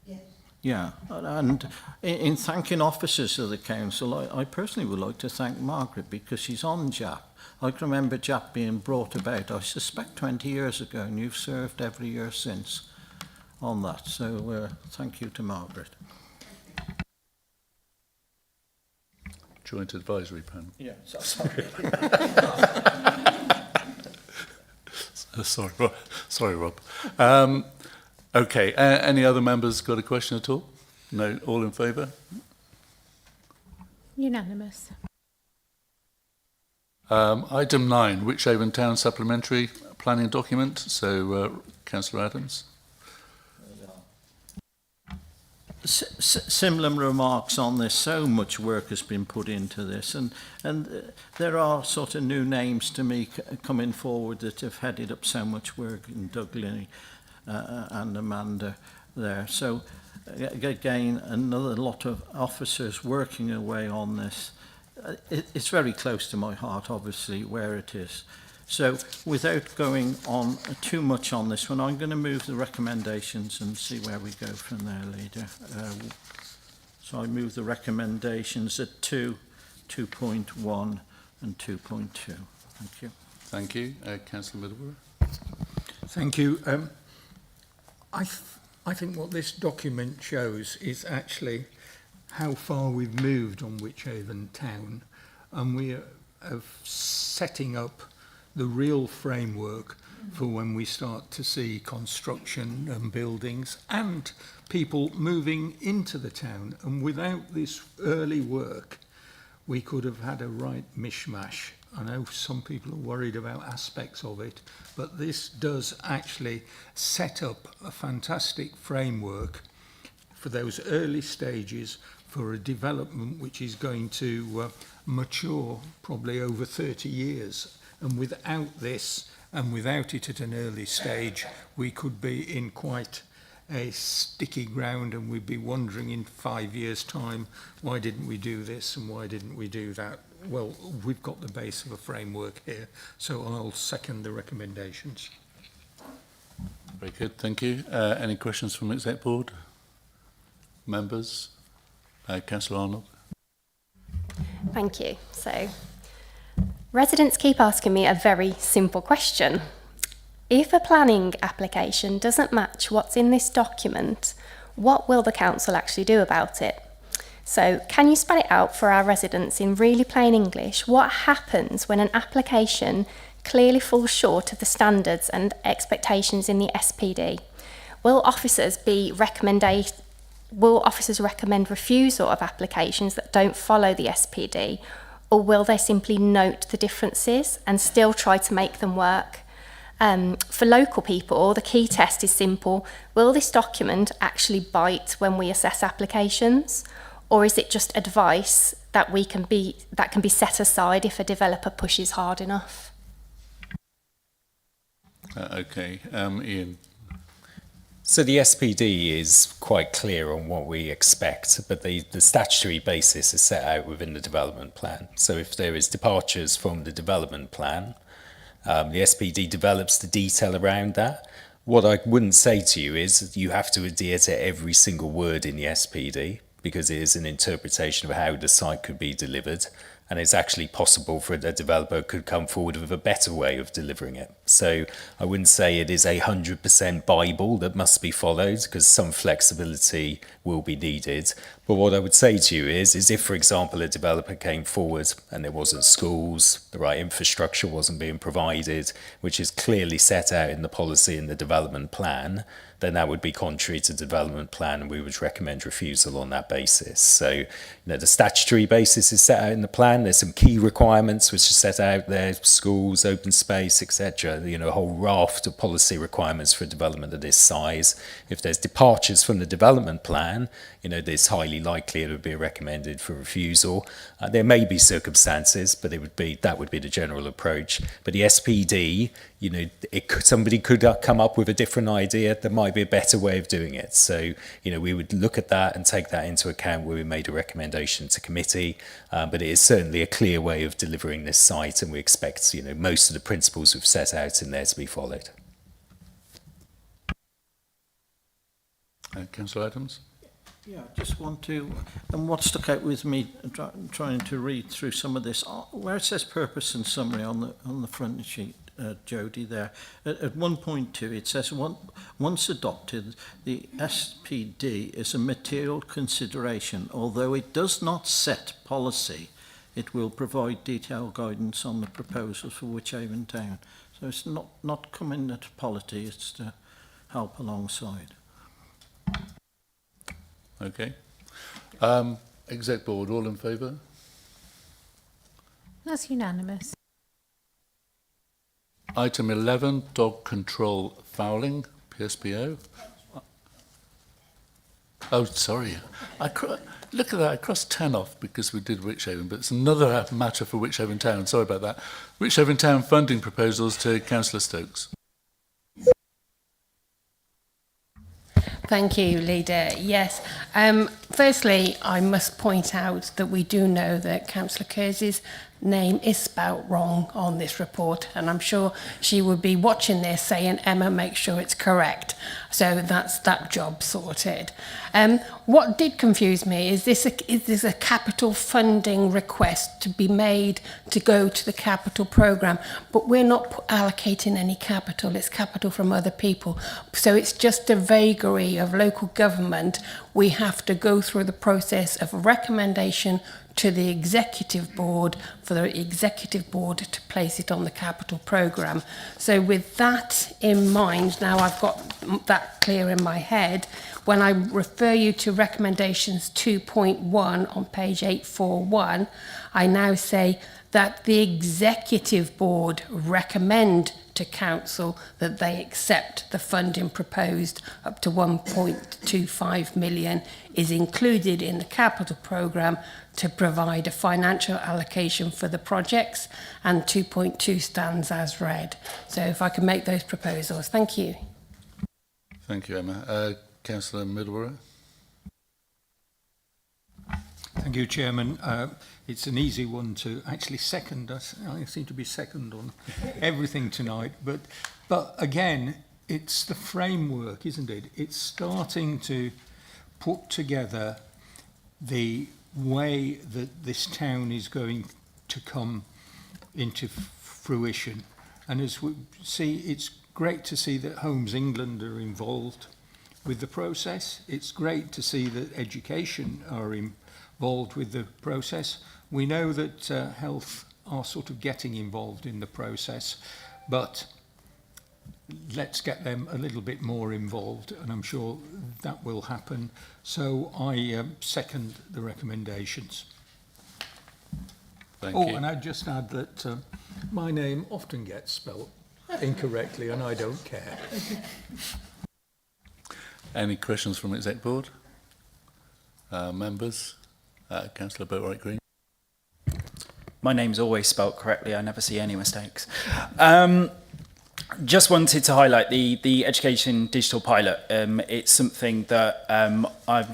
Yes. Yeah, and in thanking officers of the council, I personally would like to thank Margaret, because she's on Jap. I can remember Jap being brought about, I suspect 20 years ago, and you've served every year since on that. So thank you to Margaret. Joint advisory panel. Yeah, sorry. Sorry, Rob. Okay, any other members got a question at all? No, all in favour? Unanimous. Item 9, Wychavon Town Supplementary Planning Document. So, Councillor Adams. Similar remarks on this. So much work has been put into this, and there are sort of new names to me coming forward that have headed up so much work, in Doug Linney and Amanda there. So again, another lot of officers working away on this. It's very close to my heart, obviously, where it is. So without going on too much on this one, I'm going to move the recommendations and see where we go from there, Leader. So I move the recommendations at 2, 2.1 and 2.2. Thank you. Thank you. Councillor Middlebury. Thank you. I think what this document shows is actually how far we've moved on Wychavon Town, and we are setting up the real framework for when we start to see construction and buildings and people moving into the town. And without this early work, we could have had a right mishmash. I know some people are worried about aspects of it, but this does actually set up a fantastic framework for those early stages for a development which is going to mature probably over 30 years. And without this, and without it at an early stage, we could be in quite a sticky ground, and we'd be wondering in 5 years' time, why didn't we do this and why didn't we do that? Well, we've got the base of a framework here, so I'll second the recommendations. Very good, thank you. Any questions from the Exec Board? Members? Councillor Arnold. Thank you. So, residents keep asking me a very simple question. If a planning application doesn't match what's in this document, what will the council actually do about it? So, can you spell it out for our residents in really plain English? What happens when an application clearly falls short of the standards and expectations in the SPD? Will officers recommend refusal of applications that don't follow the SPD, or will they simply note the differences and still try to make them work? For local people, the key test is simple. Will this document actually bite when we assess applications? Or is it just advice that can be set aside if a developer pushes hard enough? Okay, Ian. So the SPD is quite clear on what we expect, but the statutory basis is set out within the development plan. So if there is departures from the development plan, the SPD develops the detail around that. What I wouldn't say to you is you have to adhere to every single word in the SPD, because it is an interpretation of how the site could be delivered, and it's actually possible for a developer could come forward with a better way of delivering it. So I wouldn't say it is 100% Bible that must be followed, because some flexibility will be needed. But what I would say to you is if, for example, a developer came forward and there wasn't schools, the right infrastructure wasn't being provided, which is clearly set out in the policy in the development plan, then that would be contrary to the development plan, and we would recommend refusal on that basis. So, the statutory basis is set out in the plan. There's some key requirements which are set out there: schools, open space, etc. A whole raft of policy requirements for development of this size. If there's departures from the development plan, it's highly likely it would be recommended for refusal. There may be circumstances, but that would be the general approach. But the SPD, somebody could come up with a different idea. There might be a better way of doing it. So, we would look at that and take that into account where we made a recommendation to committee. But it is certainly a clear way of delivering this site, and we expect, most of the principles we've set out in there to be followed. Councillor Adams? Yeah, I just want to, and what stuck out with me trying to read through some of this, where it says purpose and summary on the front sheet, Jody, there, at 1.2 it says, once adopted, the SPD is a material consideration. Although it does not set policy, it will provide detailed guidance on the proposals for Wychavon Town. So it's not coming at polity, it's to help alongside. Okay. Exec Board, all in favour? That's unanimous. Item 11, dog control fouling, PSPO. Oh, sorry. Look at that, I crossed 10 off because we did Wychavon, but it's another matter for Wychavon Town. Sorry about that. Wychavon Town funding proposals to Councillor Stokes. Thank you, Leader. Yes. Firstly, I must point out that we do know that Councillor Kersey's name is spelt wrong on this report, and I'm sure she would be watching this saying, Emma, make sure it's correct. So that's that job sorted. What did confuse me is this a capital funding request to be made to go to the capital programme, but we're not allocating any capital, it's capital from other people. So it's just a vagary of local government. We have to go through the process of recommendation to the executive board for the executive board to place it on the capital programme. So with that in mind, now I've got that clear in my head, when I refer you to recommendations 2.1 on page 841, I now say that the executive board recommend to council that they accept the funding proposed up to 1.25 million is included in the capital programme to provide a financial allocation for the projects, and 2.2 stands as read. So if I can make those proposals. Thank you. Thank you, Emma. Councillor Middleborough. Thank you, Chairman. It's an easy one to actually second. I seem to be second on everything tonight. But again, it's the framework, isn't it? It's starting to put together the way that this town is going to come into fruition. And as we see, it's great to see that Homes England are involved with the process. It's great to see that education are involved with the process. We know that health are sort of getting involved in the process, but let's get them a little bit more involved, and I'm sure that will happen. So I second the recommendations. Thank you. And I'd just add that my name often gets spelt incorrectly, and I don't care. Any questions from Exec Board? Members? Councillor Boatwright-Green. My name's always spelt correctly. I never see any mistakes. Just wanted to highlight the education digital pilot. It's something that,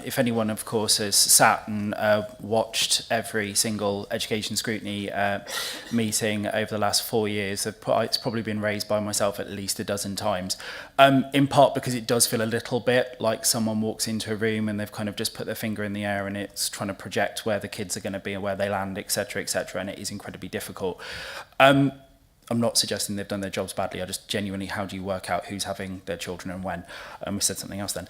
if anyone, of course, has sat and watched every single education scrutiny meeting over the last 4 years, it's probably been raised by myself at least a dozen times. In part because it does feel a little bit like someone walks into a room and they've kind of just put their finger in the air and it's trying to project where the kids are going to be and where they land, etc., etc., and it is incredibly difficult. I'm not suggesting they've done their jobs badly. I just genuinely, how do you work out who's having their children and when? We said something else then.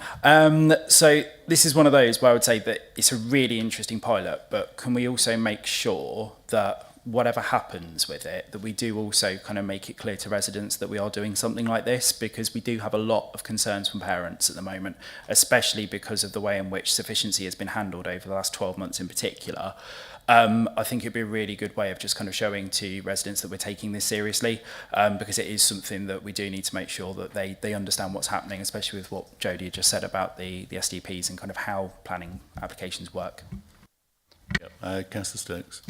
So this is one of those where I would say that it's a really interesting pilot, but can we also make sure that whatever happens with it, that we do also kind of make it clear to residents that we are doing something like this, because we do have a lot of concerns from parents at the moment, especially because of the way in which sufficiency has been handled over the last 12 months in particular. I think it'd be a really good way of just kind of showing to residents that we're taking this seriously, because it is something that we do need to make sure that they understand what's happening, especially with what Jodie had just said about the SDPs and kind of how planning applications work. Yep. Councillor Stokes.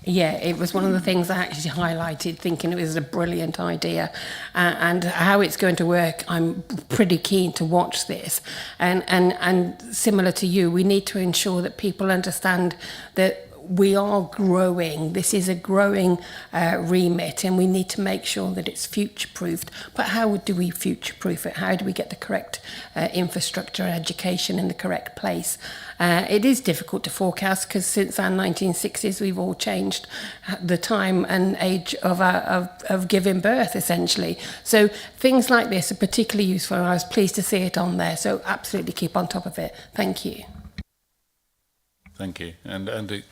Yeah, it was one of the things I actually highlighted, thinking it was a brilliant idea, and how it's going to work. I'm pretty keen to watch this, and similar to you, we need to ensure that people understand that we are growing. This is a growing remit, and we need to make sure that it's future-proofed. But how do we future-proof it? How do we get the correct infrastructure and education in the correct place? It is difficult to forecast because since our 1960s, we've all changed the time and age of giving birth, essentially. So things like this are particularly useful, and I was pleased to see it on there. So absolutely keep on top of it. Thank you. Thank you. And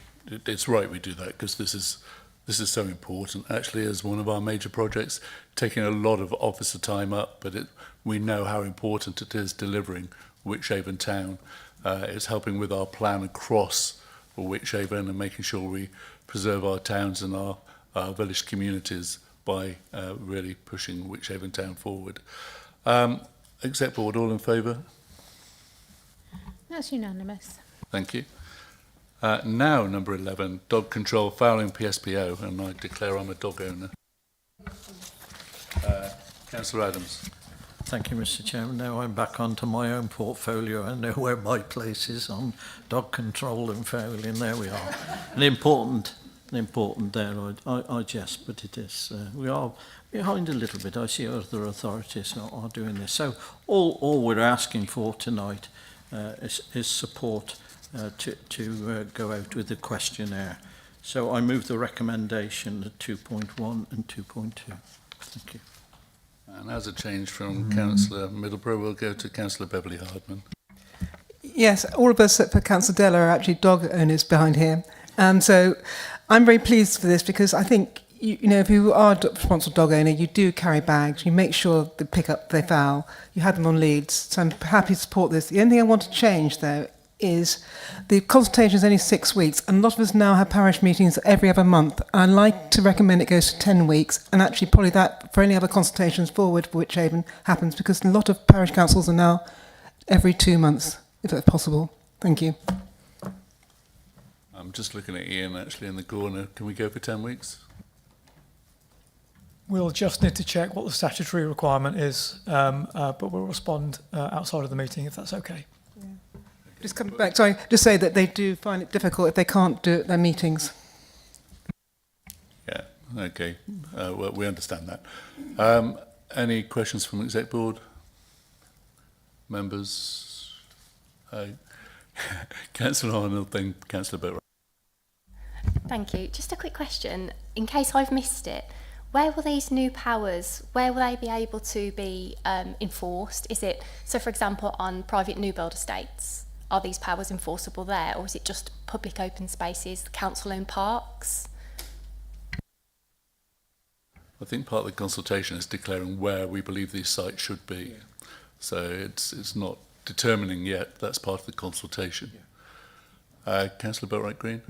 it's right we do that, because this is so important. Actually, as one of our major projects, taking a lot of officer time up, but we know how important it is delivering Wychavon town. It's helping with our plan across Wychavon and making sure we preserve our towns and our village communities by really pushing Wychavon town forward. Exec Board, all in favour? That's unanimous. Thank you. Now, number 11, dog control fouling PSPO, and I declare I'm a dog owner. Councillor Adams. Thank you, Mr. Chairman. Now I'm back onto my own portfolio. I know where my place is on dog control and fouling. There we are. An important there. I jest, but it is. We are behind a little bit. I see other authorities are doing this. So all we're asking for tonight is support to go out with the questionnaire. So I move the recommendation at 2.1 and 2.2. Thank you. And as a change from Councillor Middleborough, we'll go to Councillor Beverley Hardman. Yes, all of us except for Councillor Della are actually dog owners behind here. So I'm very pleased for this, because I think, you know, if you are a responsible dog owner, you do carry bags, you make sure they pick up their fowl, you have them on leads. So I'm happy to support this. The only thing I want to change, though, is the consultation is only 6 weeks, and a lot of us now have parish meetings every other month. I'd like to recommend it goes to 10 weeks, and actually probably that for any other consultations forward for Wychavon happens, because a lot of parish councils are now every 2 months, if that's possible. Thank you. I'm just looking at Ian actually in the corner. Can we go for 10 weeks? We'll just need to check what the statutory requirement is, but we'll respond outside of the meeting if that's okay. Just come back, sorry, just say that they do find it difficult if they can't do it at their meetings. Yeah, okay. Well, we understand that. Any questions from Exec Board? Members? Councillor Arnold, then Councillor Boatwright. Thank you. Just a quick question, in case I've missed it. Where will these new powers, where will they be able to be enforced? Is it, so for example, on private new build estates, are these powers enforceable there, or is it just public open spaces, council-owned parks? I think part of the consultation is declaring where we believe these sites should be. Yeah. So it's not determining yet. That's part of the consultation. Yeah. Councillor Boatwright-Green.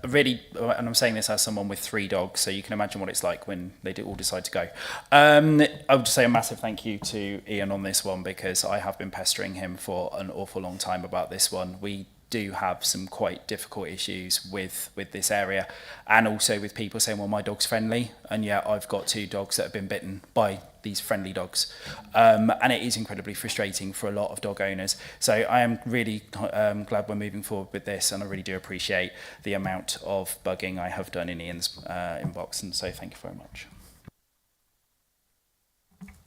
Really, and I'm saying this as someone with 3 dogs, so you can imagine what it's like when they all decide to go. I would just say a massive thank you to Ian on this one, because I have been pestering him for an awful long time about this one. We do have some quite difficult issues with this area, and also with people saying, well, my dog's friendly, and yet I've got 2 dogs that have been bitten by these friendly dogs, and it is incredibly frustrating for a lot of dog owners. So I am really glad we're moving forward with this, and I really do appreciate the amount of bugging I have done in Ian's inbox, and so thank you very much.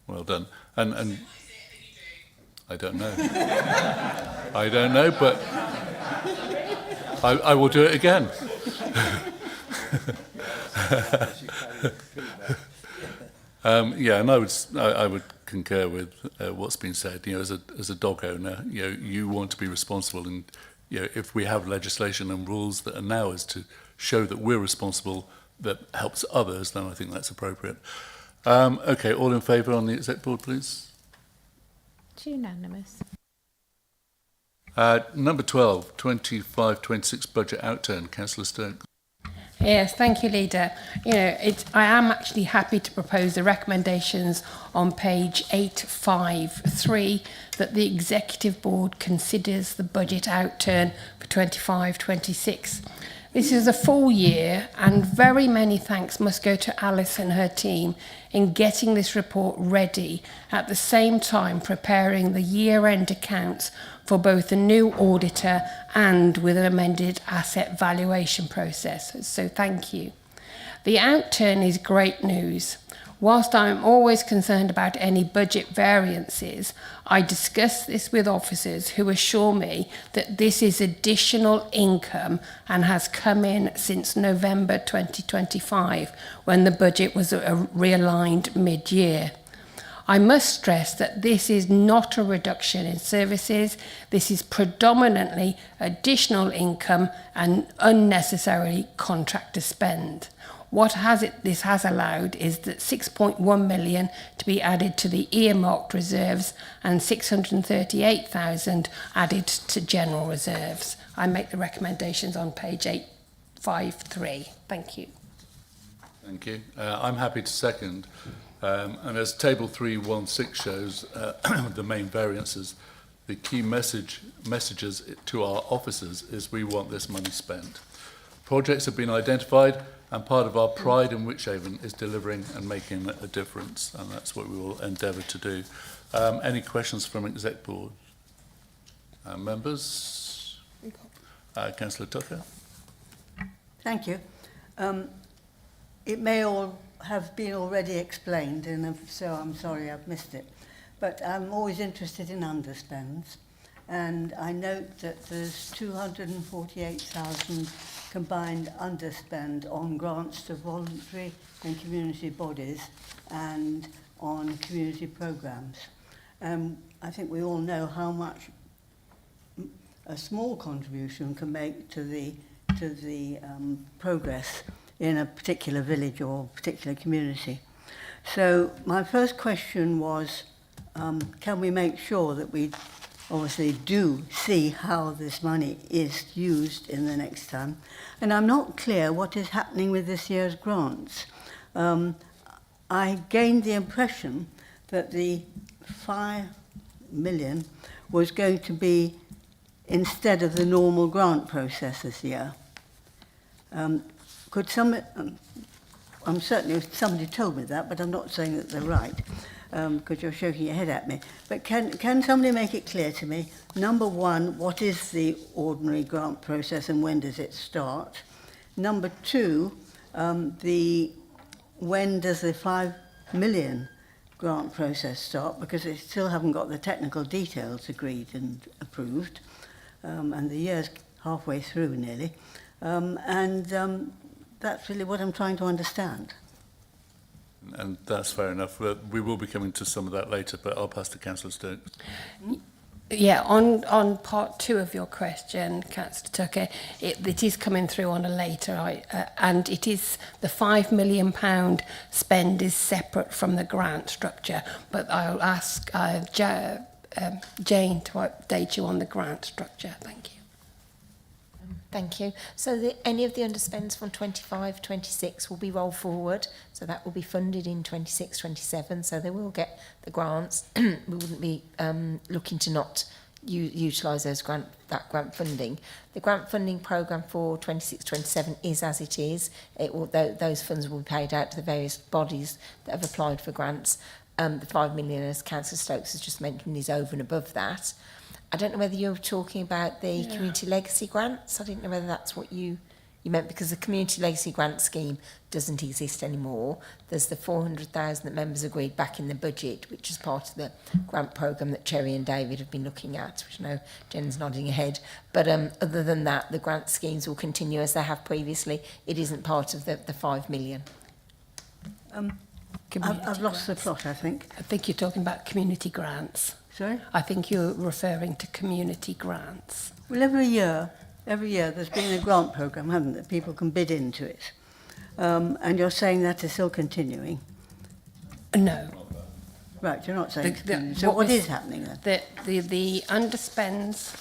Well done. And I don't know. I don't know, but I will do it again. Yeah, and I would concur with what's been said. You know, as a dog owner, you know, you want to be responsible, and you know, if we have legislation and rules that allow us to show that we're responsible, that helps others, then I think that's appropriate. Okay, all in favour on the exec board, please. It's unanimous. Number 12, 25-26 budget outturn, Councillor Stokes. Yes, thank you, Leader. You know, I am actually happy to propose the recommendations on page 853 that the Executive Board considers the budget outturn for 25-26. This is a full year, and very many thanks must go to Alice and her team in getting this report ready, at the same time preparing the year-end accounts for both the new auditor and with an amended asset valuation process. So thank you. The outturn is great news. Whilst I'm always concerned about any budget variances, I discuss this with officers who assure me that this is additional income and has come in since November 2025, when the budget was realigned mid-year. I must stress that this is not a reduction in services. This is predominantly additional income and unnecessary contractor spend. What this has allowed is that 6.1 million to be added to the earmarked reserves and 638,000 added to general reserves. I make the recommendations on page 853. Thank you. Thank you. I'm happy to second. And as table 316 shows, the main variances, the key messages to our officers is we want this money spent. Projects have been identified, and part of our pride in Wychavon is delivering and making a difference, and that's what we will endeavour to do. Any questions from Exec Board? Members? Councillor Tucker? Thank you. It may all have been already explained, and if so, I'm sorry I've missed it. But I'm always interested in underspends, and I note that there's 248,000 combined underspend on grants to voluntary and community bodies and on community programmes. I think we all know how much a small contribution can make to the progress in a particular village or particular community. So my first question was, can we make sure that we obviously do see how this money is used in the next term? And I'm not clear what is happening with this year's grants. I gained the impression that the 5 million was going to be instead of the normal grant process this year. Could somebody, I'm certainly, somebody told me that, but I'm not saying that they're right, because you're shaking your head at me. But can somebody make it clear to me, number one, what is the ordinary grant process and when does it start? Number two, when does the 5 million grant process start? Because they still haven't got the technical details agreed and approved, and the year's halfway through nearly. That's really what I'm trying to understand. And that's fair enough. We will be coming to some of that later, but I'll pass to Councillor Stokes. Yeah, on part 2 of your question, Councillor Tucker, it is coming through on a later, and it is the £5 million spend is separate from the grant structure, but I'll ask Jane to update you on the grant structure. Thank you. Thank you. So any of the underspends from 25, 26 will be rolled forward. So that will be funded in 26, 27. So they will get the grants. We wouldn't be looking to not utilise that grant funding. The grant funding programme for 26, 27 is as it is. Those funds will be paid out to the various bodies that have applied for grants. The 5 million, as Councillor Stokes has just mentioned, is over and above that. I don't know whether you're talking about the community legacy grants. I didn't know whether that's what you meant, because the community legacy grant scheme doesn't exist anymore. There's the 400,000 that members agreed back in the budget, which is part of the grant programme that Cherry and David have been looking at, which I know Jen's nodding ahead. But other than that, the grant schemes will continue as they have previously. It isn't part of the 5 million. I've lost the plot, I think. I think you're talking about community grants. Sorry? I think you're referring to community grants. Well, every year there's been a grant programme, hasn't there? People can bid into it. And you're saying that is still continuing? No. Right, you're not saying it's continuing. So what is happening then? The underspends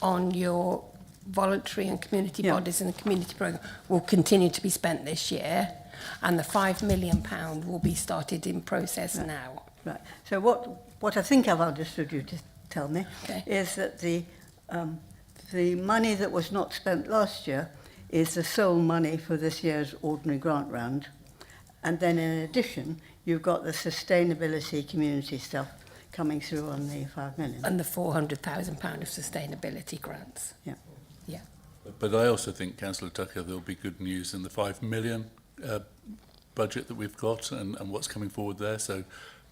on your voluntary and community bodies and the community programme will continue to be spent this year, and the £5 million will be started in process now. Right. So what I think I've understood you to tell me is that the money that was not spent last year is the sole money for this year's ordinary grant round. And then in addition, you've got the sustainability community stuff coming through on the 5 million. And the £400,000 of sustainability grants. Yeah. Yeah. But I also think, Councillor Tucker, there'll be good news in the 5 million budget that we've got and what's coming forward there. So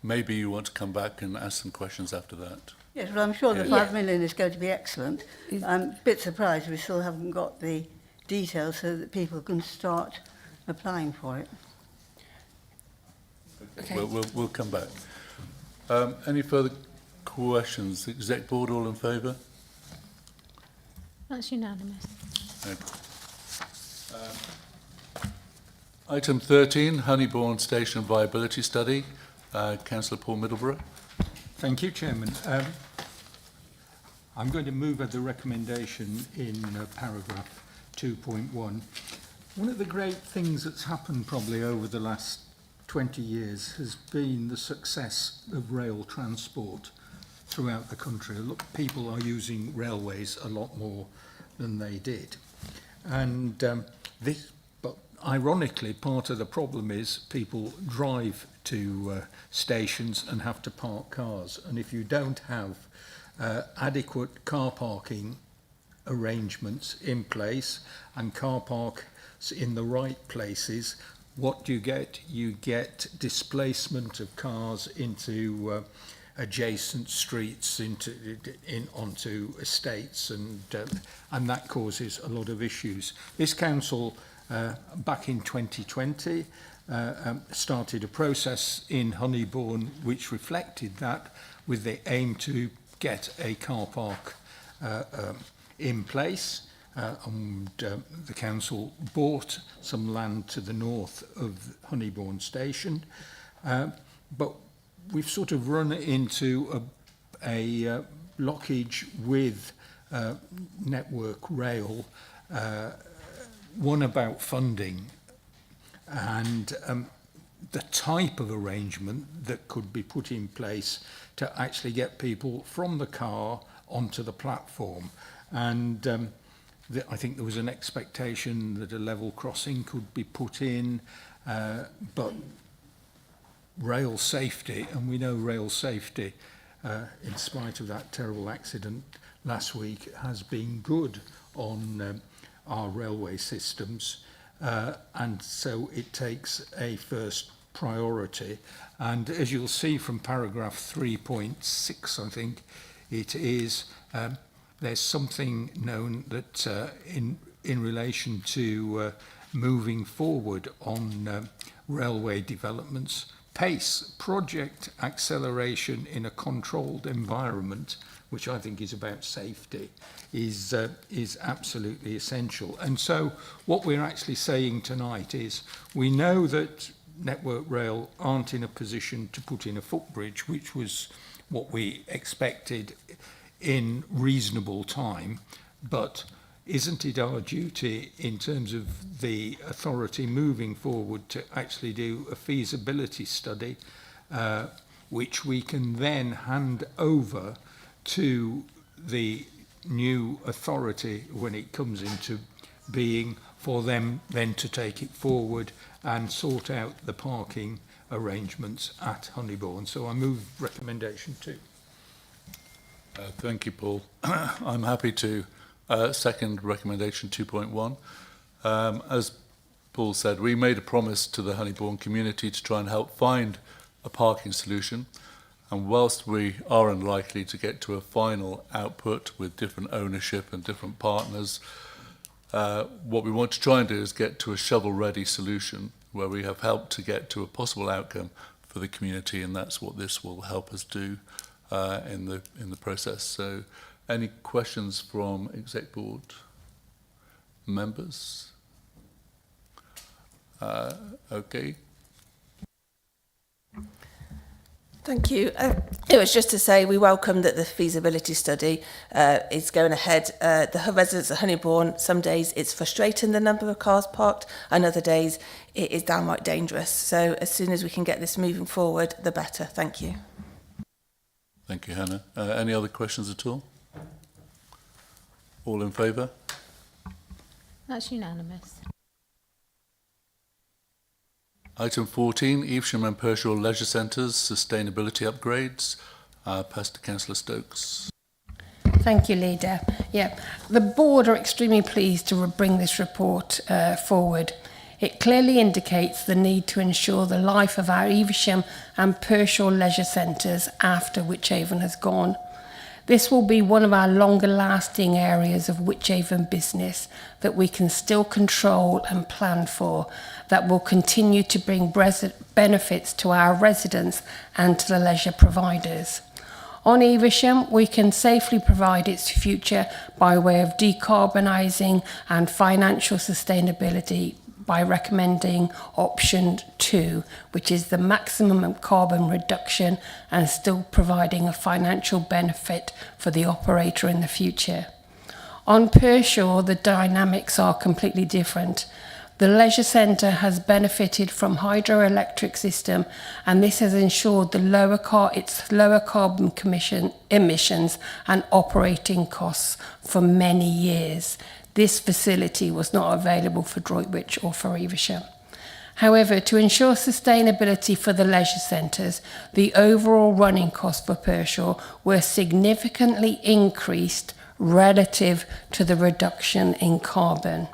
maybe you want to come back and ask some questions after that. Yes, well, I'm sure the 5 million is going to be excellent. I'm a bit surprised we still haven't got the details so that people can start applying for it. Okay. We'll come back. Any further questions? The Exec Board, all in favour? That's unanimous. Item 13, Honeybourne Station Viability Study. Councillor Paul Middleborough. Thank you, Chairman. I'm going to move at the recommendation in paragraph 2.1. One of the great things that's happened probably over the last 20 years has been the success of rail transport throughout the country. People are using railways a lot more than they did. And but ironically, part of the problem is people drive to stations and have to park cars. And if you don't have adequate car parking arrangements in place and car parks in the right places, what do you get? You get displacement of cars into adjacent streets, onto estates, and that causes a lot of issues. This council, back in 2020, started a process in Honeybourne which reflected that, with the aim to get a car park in place. And the council bought some land to the north of Honeybourne Station, but we've sort of run into a blockage with Network Rail, one about funding and the type of arrangement that could be put in place to actually get people from the car onto the platform. And I think there was an expectation that a level crossing could be put in, but rail safety, and we know rail safety, in spite of that terrible accident last week, has been good on our railway systems, and so it takes a first priority. And as you'll see from paragraph 3.6, I think it is, there's something known that in relation to moving forward on railway developments, pace, project acceleration in a controlled environment, which I think is about safety, is absolutely essential. And so what we're actually saying tonight is we know that Network Rail aren't in a position to put in a footbridge, which was what we expected in reasonable time, but isn't it our duty in terms of the authority moving forward to actually do a feasibility study, which we can then hand over to the new authority when it comes into being, for them then to take it forward and sort out the parking arrangements at Honeybourne. So I move recommendation 2. Thank you, Paul. I'm happy to second recommendation 2.1. As Paul said, we made a promise to the Honeybourne community to try and help find a parking solution. And whilst we are unlikely to get to a final output with different ownership and different partners, what we want to try and do is get to a shovel-ready solution where we have helped to get to a possible outcome for the community, and that's what this will help us do in the process. So, any questions from Exec Board members? Okay. Thank you. It was just to say we welcome that the feasibility study is going ahead. The residents of Honeybourne, some days it's frustrating the number of cars parked, and other days it is downright dangerous. So as soon as we can get this moving forward, the better. Thank you. Thank you, Hannah. Any other questions at all? All in favour? That's unanimous. Item 14, Evesham and Pershore Leisure Centres, sustainability upgrades. Pass to Councillor Stokes. Thank you, Leader. Yeah, the board are extremely pleased to bring this report forward. It clearly indicates the need to ensure the life of our Evesham and Pershore leisure centres after Wychavon has gone. This will be one of our longer lasting areas of Wychavon business that we can still control and plan for, that will continue to bring benefits to our residents and to the leisure providers. On Evesham, we can safely provide its future by way of decarbonising and financial sustainability by recommending option 2, which is the maximum carbon reduction and still providing a financial benefit for the operator in the future. On Pershore, the dynamics are completely different. The leisure centre has benefited from hydroelectric system, and this has ensured its lower carbon emissions and operating costs for many years. This facility was not available for Droitwich or for Evesham. However, to ensure sustainability for the leisure centres, the overall running costs for Pershore were significantly increased relative to the reduction in carbon.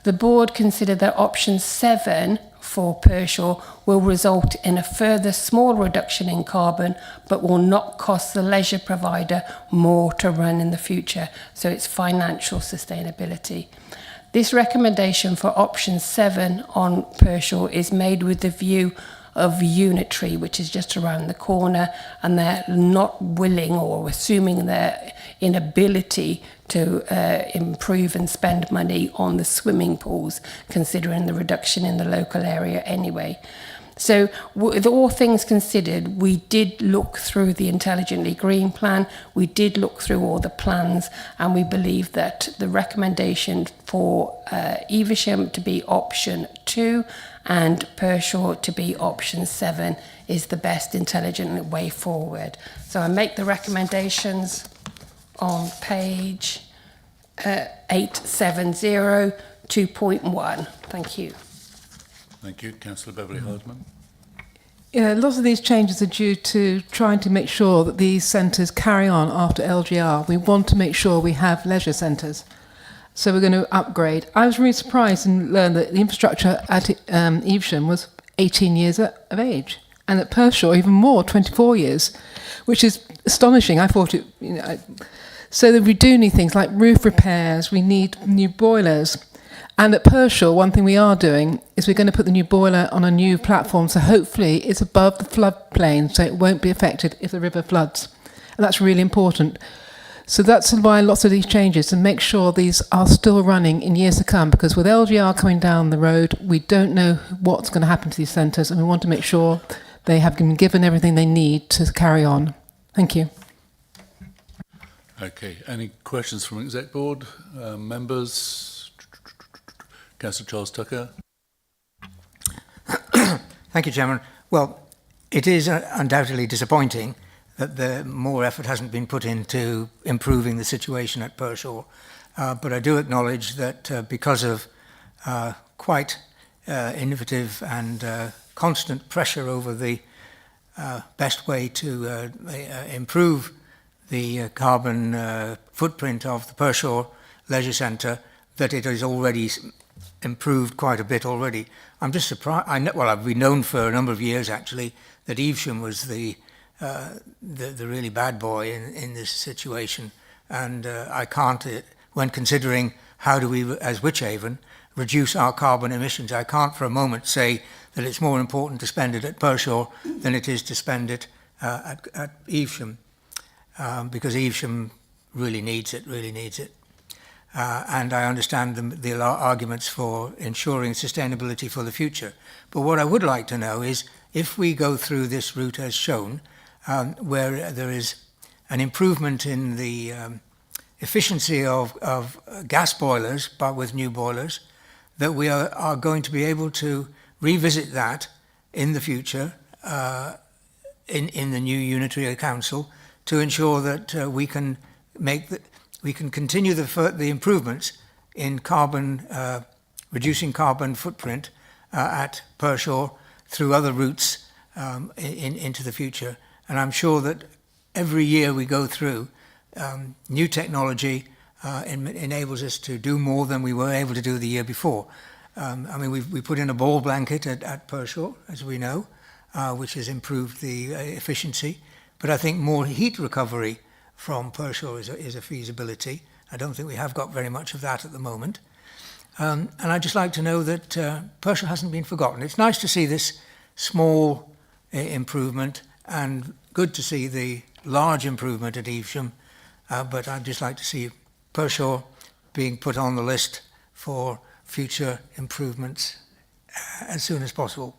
The board considered that option 7 for Pershore will result in a further small reduction in carbon, but will not cost the leisure provider more to run in the future. So it's financial sustainability. This recommendation for option 7 on Pershore is made with the view of Unitary, which is just around the corner, and they're not willing or assuming their inability to improve and spend money on the swimming pools, considering the reduction in the local area anyway. So with all things considered, we did look through the Intelligently Green plan, we did look through all the plans, and we believe that the recommendation for Evesham to be option 2 and Pershore to be option 7 is the best intelligent way forward. So I make the recommendations on page 870, 2.1. Thank you. Thank you. Councillor Beverley-Hardman. Yeah, lots of these changes are due to trying to make sure that these centres carry on after LGR. We want to make sure we have leisure centres. So we're going to upgrade. I was really surprised and learned that the infrastructure at Evesham was 18 years of age, and at Pershore even more, 24 years, which is astonishing. I thought it, so that we do need things like roof repairs, we need new boilers. And at Pershore, one thing we are doing is we're going to put the new boiler on a new platform, so hopefully it's above the floodplain, so it won't be affected if the river floods. And that's really important. So that's why lots of these changes, to make sure these are still running in years to come, because with LGR coming down the road, we don't know what's going to happen to these centres, and we want to make sure they have been given everything they need to carry on. Thank you. Okay, any questions from Exec Board? Members? Councillor Charles Tucker. Thank you, Chairman. Well, it is undoubtedly disappointing that more effort hasn't been put into improving the situation at Pershaw. But I do acknowledge that because of quite innovative and constant pressure over the best way to improve the carbon footprint of the Pershaw Leisure Centre, that it has already improved quite a bit already. I'm just surprised. Well, we've known for a number of years actually that Evesham was the really bad boy in this situation, and I can't. When considering how do we, as Wychavon, reduce our carbon emissions, I can't for a moment say that it's more important to spend it at Pershaw than it is to spend it at Evesham, because Evesham really needs it. And I understand the arguments for ensuring sustainability for the future. But what I would like to know is, if we go through this route as shown, where there is an improvement in the efficiency of gas boilers, but with new boilers, that we are going to be able to revisit that in the future in the new Unitary Council to ensure that we can continue the improvements in carbon, reducing carbon footprint at Pershaw through other routes into the future. And I'm sure that every year we go through, new technology enables us to do more than we were able to do the year before. I mean, we put in a ball blanket at Pershaw, as we know, which has improved the efficiency. But I think more heat recovery from Pershaw is a feasibility. I don't think we have got very much of that at the moment. And I'd just like to know that Pershaw hasn't been forgotten. It's nice to see this small improvement, and good to see the large improvement at Evesham, but I'd just like to see Pershaw being put on the list for future improvements as soon as possible.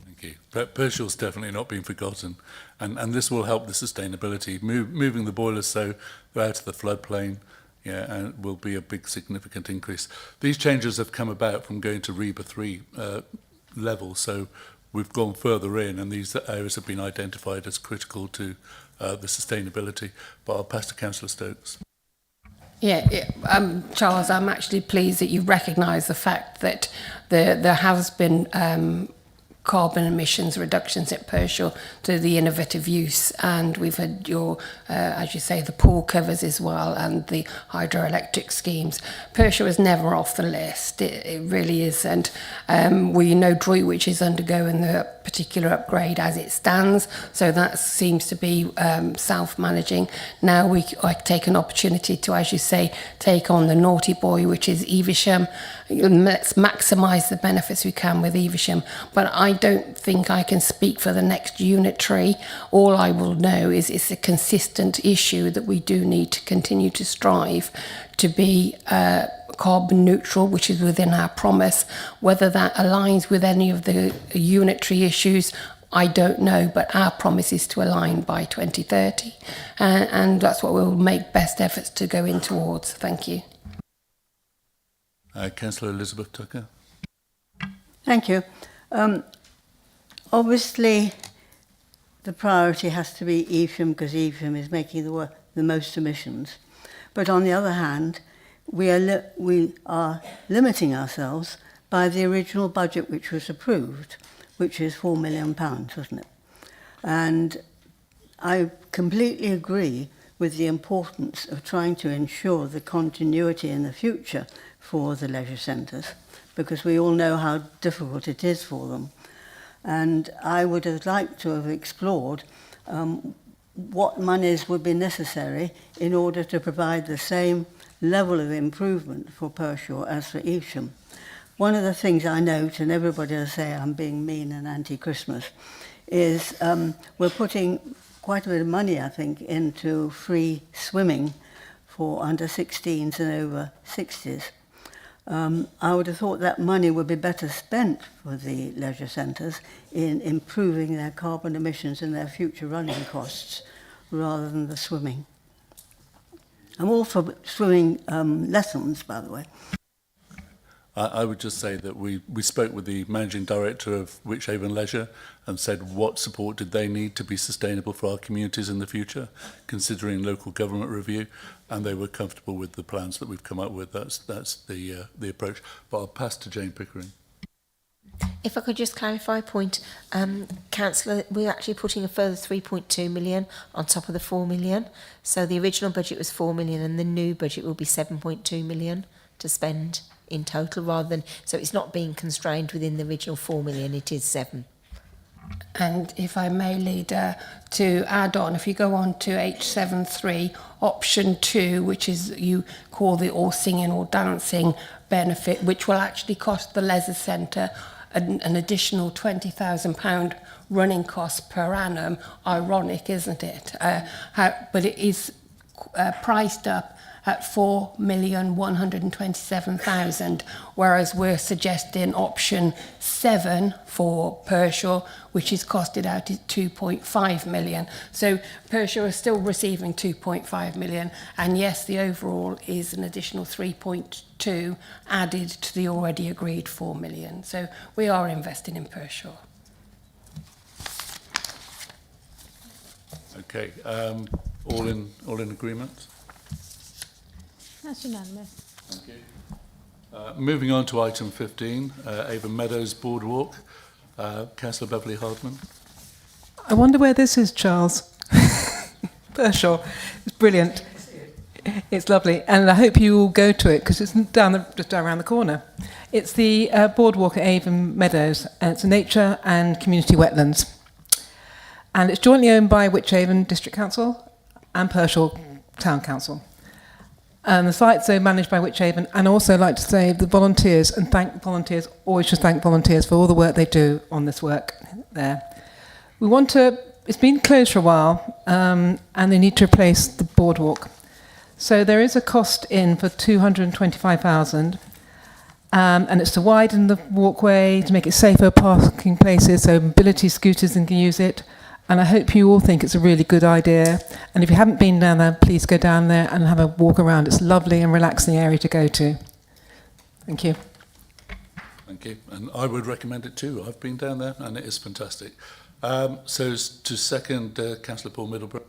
Thank you. Pershaw's definitely not been forgotten, and this will help the sustainability. Moving the boilers so they're out of the floodplain, and will be a big significant increase. These changes have come about from going to REBA 3 level, so we've gone further in, and these areas have been identified as critical to the sustainability. But I'll pass to Councillor Stokes. Charles, I'm actually pleased that you recognise the fact that there has been carbon emissions reductions at Pershaw through the innovative use, and we've had your, as you say, the pool covers as well, and the hydroelectric schemes. Pershaw is never off the list, it really isn't. We know Droitwich is undergoing the particular upgrade as it stands, so that seems to be self-managing. Now I take an opportunity to, as you say, take on the naughty boy, which is Evesham. Let's maximise the benefits we can with Evesham, but I don't think I can speak for the next unitary. All I will know is it's a consistent issue that we do need to continue to strive to be carbon neutral, which is within our promise. Whether that aligns with any of the unitary issues, I don't know, but our promise is to align by 2030, and that's what we'll make best efforts to go in towards. Thank you. Councillor Elizabeth Tucker. Thank you. Obviously, the priority has to be Evesham, because Evesham is making the most emissions. But on the other hand, we are limiting ourselves by the original budget which was approved, which is £4 million, wasn't it? And I completely agree with the importance of trying to ensure the continuity in the future for the leisure centres, because we all know how difficult it is for them. And I would have liked to have explored what monies would be necessary in order to provide the same level of improvement for Pershaw as for Evesham. One of the things I note, and everybody will say I'm being mean and anti-Christmas, is we're putting quite a bit of money, I think, into free swimming for under 16s and over 60s. I would have thought that money would be better spent for the leisure centres in improving their carbon emissions and their future running costs rather than the swimming. I'm all for swimming lessons, by the way. I would just say that we spoke with the managing director of Wychavon Leisure and said what support did they need to be sustainable for our communities in the future, considering local government review, and they were comfortable with the plans that we've come up with. That's the approach. But I'll pass to Jane Pickering. If I could just clarify a point, Councillor, we're actually putting a further 3.2 million on top of the 4 million. So the original budget was 4 million and the new budget will be 7.2 million to spend in total, rather than, so it's not being constrained within the original 4 million, it is 7. And if I may, Leader, to add on, if you go on to H73, option 2, which is you call the all singing or dancing benefit, which will actually cost the Leisure Centre an additional £20,000 running costs per annum. Ironic, isn't it? But it is priced up at 4,127,000, whereas we're suggesting option 7 for Pershore, which is costed out at 2.5 million. So Pershore is still receiving 2.5 million, and yes, the overall is an additional 3.2 added to the already agreed 4 million. So we are investing in Pershore. Okay, all in agreement? That's unanimous. Thank you. Moving on to item 15, Avon Meadows Boardwalk. Councillor Beverley Hardman. I wonder where this is, Charles. Pershore. It's brilliant. It's lovely, and I hope you all go to it because it's just down around the corner. It's the boardwalk at Avon Meadows, and it's a nature and community wetlands. And it's jointly owned by Wychavon District Council and Pershore Town Council. The site's managed by Wychavon, and also like to say the volunteers, and thank volunteers, always should thank volunteers for all the work they do on this work there. We want to, it's been closed for a while, and they need to replace the boardwalk. So there is a cost in for 225,000, and it's to widen the walkway, to make it safer parking places, so mobility scooters can use it. And I hope you all think it's a really good idea. And if you haven't been down there, please go down there and have a walk around. It's a lovely and relaxing area to go to. Thank you. Thank you. And I would recommend it too. I've been down there and it is fantastic. So to second, Councillor Paul Middlebrook.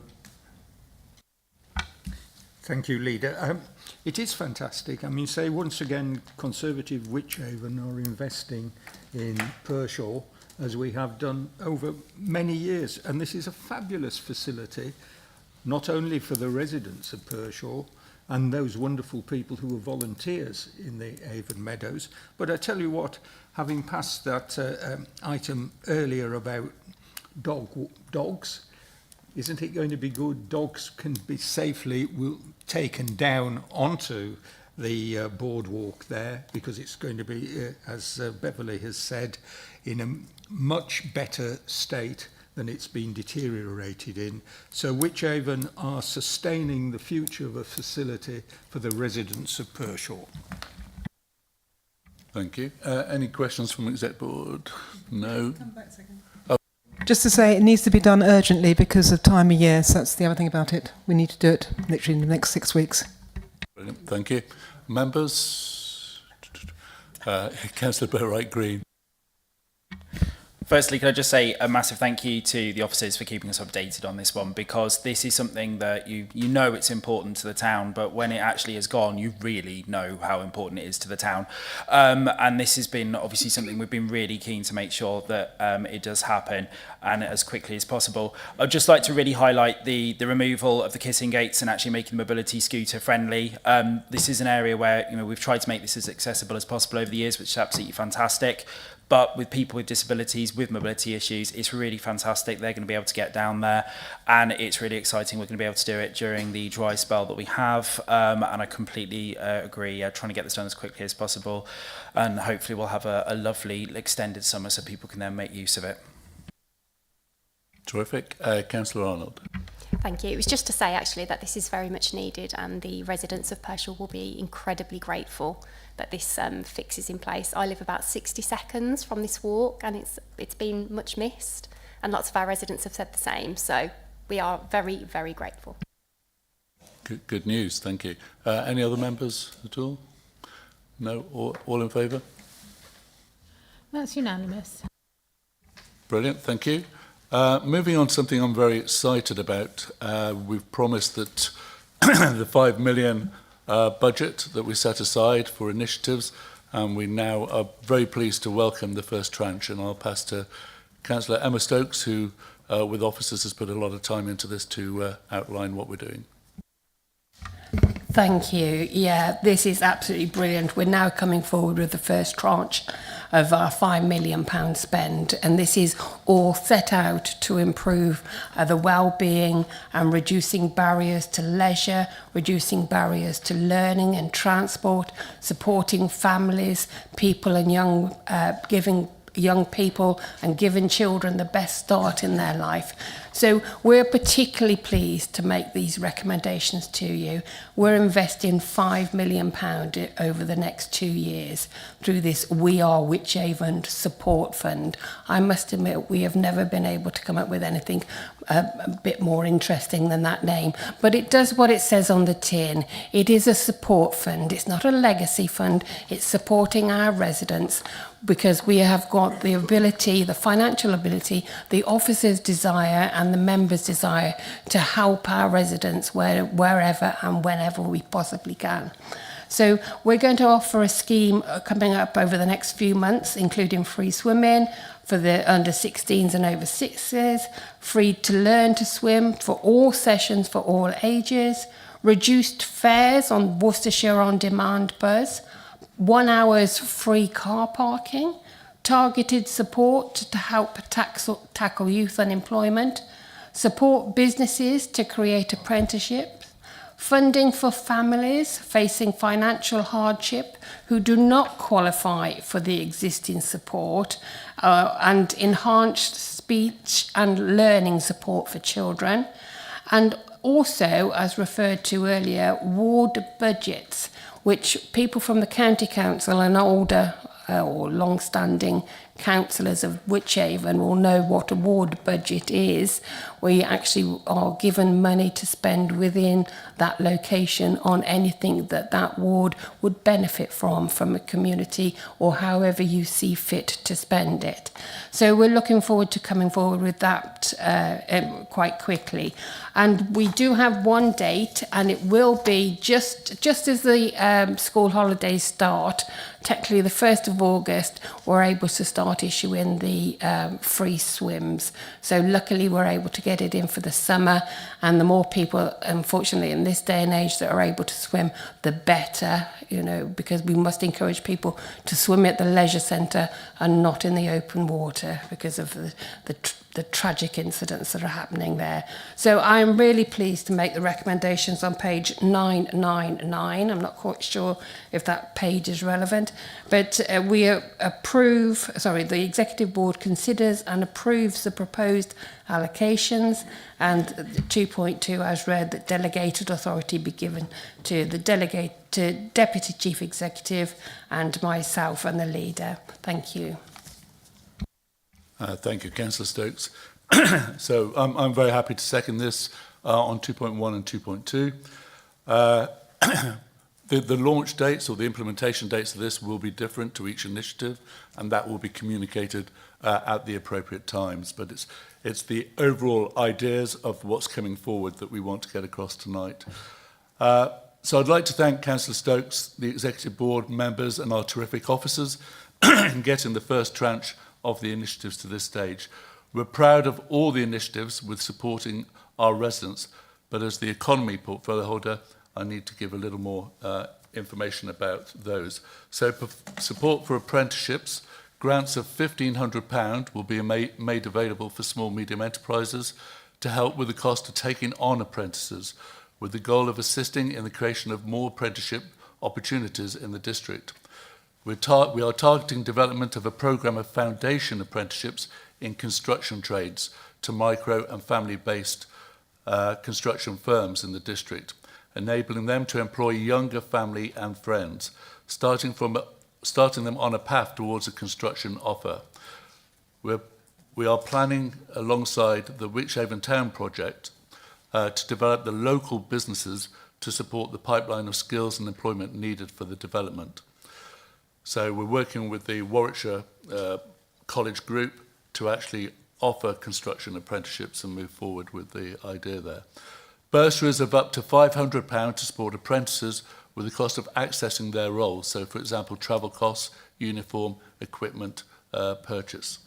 Thank you, Leader. It is fantastic. I mean, say once again, Conservative Wychavon are investing in Pershore, as we have done over many years. And this is a fabulous facility, not only for the residents of Pershore and those wonderful people who are volunteers in the Avon Meadows, but I tell you what, having passed that item earlier about dogs, isn't it going to be good? Dogs can be safely taken down onto the boardwalk there, because it's going to be, as Beverley has said, in a much better state than it's been deteriorated in. So Wychavon are sustaining the future of a facility for the residents of Pershore. Thank you. Any questions from Exec Board? No. Come back a second. Just to say, it needs to be done urgently because of time of year. So that's the other thing about it. We need to do it literally in the next 6 weeks. Brilliant. Thank you. Members? Councillor Burwright Green. Firstly, can I just say a massive thank you to the officers for keeping us updated on this one, because this is something that you know it's important to the town, but when it actually is gone, you really know how important it is to the town. And this has been obviously something we've been really keen to make sure that it does happen, and as quickly as possible. I'd just like to really highlight the removal of the kissing gates and actually making mobility scooter friendly. This is an area where we've tried to make this as accessible as possible over the years, which is absolutely fantastic. But with people with disabilities, with mobility issues, it's really fantastic. They're going to be able to get down there, and it's really exciting. We're going to be able to do it during the dry spell that we have, and I completely agree, trying to get this done as quickly as possible, and hopefully we'll have a lovely extended summer so people can then make use of it. Terrific. Councillor Arnold. Thank you. It was just to say actually that this is very much needed, and the residents of Pershore will be incredibly grateful that this fix is in place. I live about 60 seconds from this walk, and it's been much missed, and lots of our residents have said the same, so we are very, very grateful. Good news, thank you. Any other members at all? No, all in favour? That's unanimous. Brilliant, thank you. Moving on to something I'm very excited about. We've promised that the 5 million budget that we set aside for initiatives, and we now are very pleased to welcome the first tranche, and I'll pass to Councillor Emma Stokes, who with officers has put a lot of time into this to outline what we're doing. Thank you. Yeah, this is absolutely brilliant. We're now coming forward with the first tranche of our £5 million spend, and this is all set out to improve the well-being and reducing barriers to leisure, reducing barriers to learning and transport, supporting families, people and giving young people and giving children the best start in their life. So we're particularly pleased to make these recommendations to you. We're investing £5 million over the next 2 years through this We Are Wychavon support fund. I must admit we have never been able to come up with anything a bit more interesting than that name, but it does what it says on the tin. It is a support fund. It's not a legacy fund. It's supporting our residents because we have got the ability, the financial ability, the officers' desire and the members' desire to help our residents wherever and whenever we possibly can. So we're going to offer a scheme coming up over the next few months, including free swimming for the under 16s and over 6s, free to learn to swim for all sessions for all ages, reduced fares on Worcestershire On Demand bus, 1 hour's free car parking, targeted support to help tackle youth unemployment, support businesses to create apprenticeships, funding for families facing financial hardship who do not qualify for the existing support, and enhanced speech and learning support for children, and also, as referred to earlier, ward budgets, which people from the County Council and older or long-standing councillors of Wychavon will know what a ward budget is. We actually are given money to spend within that location on anything that ward would benefit from a community or however you see fit to spend it. So we're looking forward to coming forward with that quite quickly. And we do have one date, and it will be just as the school holidays start. Technically, the 1st of August, we're able to start issuing the free swims. So luckily, we're able to get it in for the summer, and the more people, unfortunately, in this day and age that are able to swim, the better, because we must encourage people to swim at the leisure centre and not in the open water because of the tragic incidents that are happening there. So I'm really pleased to make the recommendations on page 999. I'm not quite sure if that page is relevant, but the Executive Board considers and approves the proposed allocations, and 2.2 as read, that delegated authority be given to the Deputy Chief Executive and myself and the leader. Thank you. Thank you, Councillor Stokes. So I'm very happy to second this on 2.1 and 2.2. The launch dates or the implementation dates of this will be different to each initiative, and that will be communicated at the appropriate times. But it's the overall ideas of what's coming forward that we want to get across tonight. So I'd like to thank Councillor Stokes, the Executive Board members and our terrific officers in getting the first tranche of the initiatives to this stage. We're proud of all the initiatives with supporting our residents, but as the economy portfolio holder, I need to give a little more information about those. So support for apprenticeships, grants of £1,500 will be made available for small medium enterprises to help with the cost of taking on apprentices, with the goal of assisting in the creation of more apprenticeship opportunities in the district. We are targeting development of a programme of foundation apprenticeships in construction trades to micro and family-based construction firms in the district, enabling them to employ younger family and friends, starting them on a path towards a construction offer. We are planning, alongside the Wychavon Town project, to develop the local businesses to support the pipeline of skills and employment needed for the development. So we're working with the Warwickshire College Group to actually offer construction apprenticeships and move forward with the idea there. Bursaries of up to £500 to support apprentices with the cost of accessing their roles. So, for example, travel costs, uniform, equipment purchase.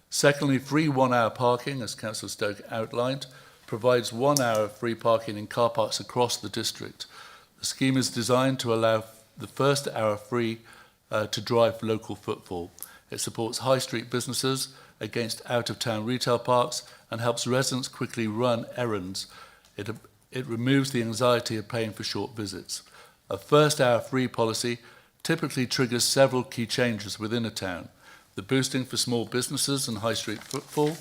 Secondly, free 1 hour parking, as Councillor Stoke outlined, provides 1 hour of free parking in car parks across the district. The scheme is designed to allow the first hour free to drive local footfall. It supports high street businesses against out-of-town retail parks and helps residents quickly run errands. It removes the anxiety of paying for short visits. A first hour free policy typically triggers several key changes within a town. The boosting for small businesses and high street footfall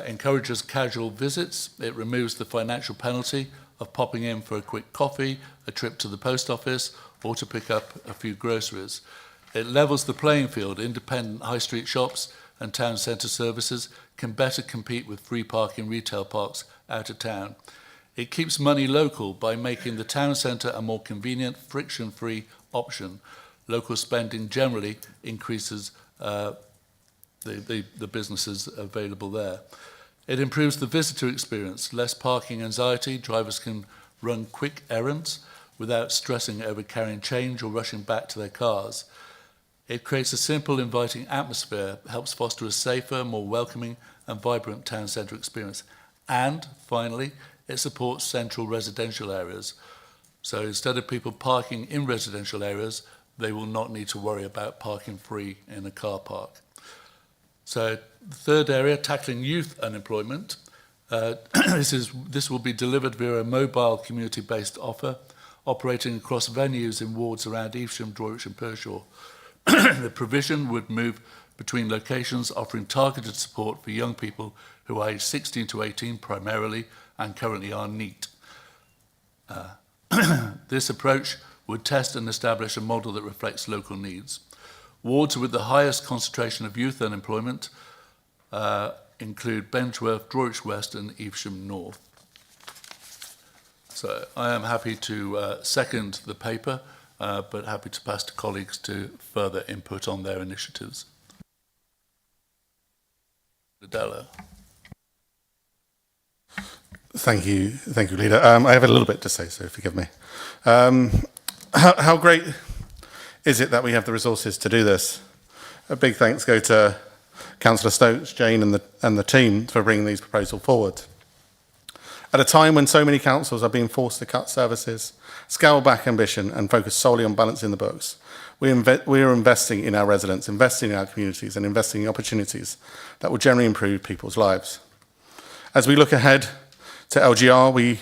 encourages casual visits. It removes the financial penalty of popping in for a quick coffee, a trip to the post office, or to pick up a few groceries. It levels the playing field. Independent high street shops and town centre services can better compete with free parking retail parks out of town. It keeps money local by making the town centre a more convenient, friction-free option. Local spending generally increases the businesses available there. It improves the visitor experience. Less parking anxiety. Drivers can run quick errands without stressing over carrying change or rushing back to their cars. It creates a simple, inviting atmosphere, helps foster a safer, more welcoming and vibrant town centre experience. And finally, it supports central residential areas. So instead of people parking in residential areas, they will not need to worry about parking free in a car park. So the third area, tackling youth unemployment. This will be delivered via a mobile community-based offer, operating across venues in wards around Evesham, Droitwich and Pershore. The provision would move between locations, offering targeted support for young people who are aged 16 to 18 primarily and currently are NEET. This approach would test and establish a model that reflects local needs. Wards with the highest concentration of youth unemployment include Benchworth, Droitwich West and Evesham North. So I am happy to second the paper, but happy to pass to colleagues to further input on their initiatives. Adela. Thank you, Leader. I have a little bit to say, so forgive me. How great is it that we have the resources to do this? A big thanks go to Councillor Stokes, Jane and the team for bringing these proposals forward. At a time when so many councils are being forced to cut services, scale back ambition and focus solely on balancing the books, we are investing in our residents, investing in our communities and investing in opportunities that will generally improve people's lives. As we look ahead to LGR, we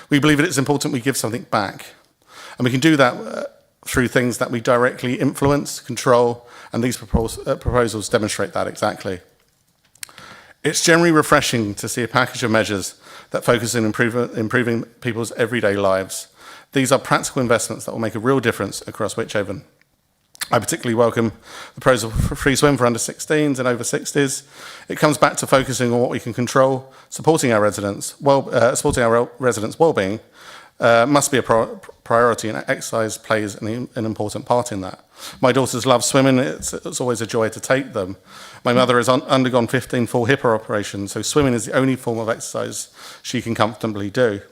believe that it's important we give something back. And we can do that through things that we directly influence, control, and these proposals demonstrate that exactly. It's generally refreshing to see a package of measures that focus on improving people's everyday lives. These are practical investments that will make a real difference across Wychavon. I particularly welcome the proposal for free swim for under 16s and over 60s. It comes back to focusing on what we can control, supporting our residents' well-being must be a priority, and exercise plays an important part in that. My daughters love swimming. It's always a joy to take them. My mother has undergone 15 full hip operations, so swimming is the only form of exercise she can comfortably do.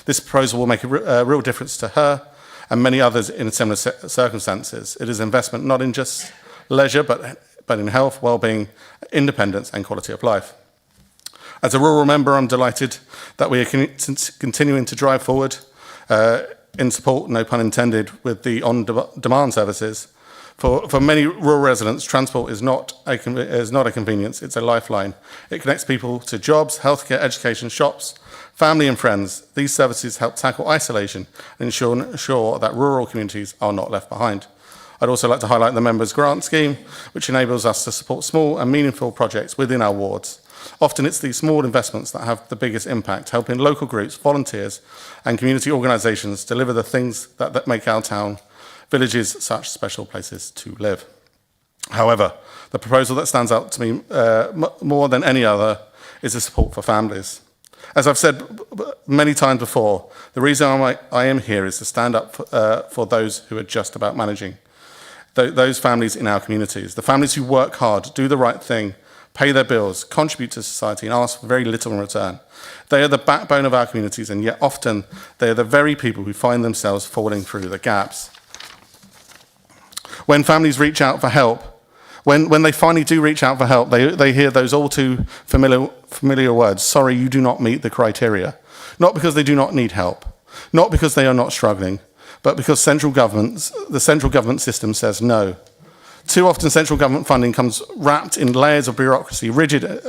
This proposal will make a real difference to her and many others in similar circumstances. It is investment not in just leisure, but in health, well-being, independence and quality of life. As a rural member, I'm delighted that we are continuing to drive forward in support, no pun intended, with the on-demand services. For many rural residents, transport is not a convenience, it's a lifeline. It connects people to jobs, healthcare, education, shops, family and friends. These services help tackle isolation and ensure that rural communities are not left behind. I'd also like to highlight the Members' Grant Scheme, which enables us to support small and meaningful projects within our wards. Often it's these small investments that have the biggest impact, helping local groups, volunteers and community organisations deliver the things that make our town, villages, such special places to live. However, the proposal that stands out to me more than any other is the support for families. As I've said many times before, the reason I am here is to stand up for those who are just about managing. Those families in our communities, the families who work hard, do the right thing, pay their bills, contribute to society, and ask for very little in return. They are the backbone of our communities, and yet often they are the very people who find themselves falling through the gaps. When families reach out for help, when they finally do reach out for help, they hear those all too familiar words, sorry, you do not meet the criteria. Not because they do not need help, not because they are not struggling, but because the central government system says no. Too often central government funding comes wrapped in layers of bureaucracy, rigid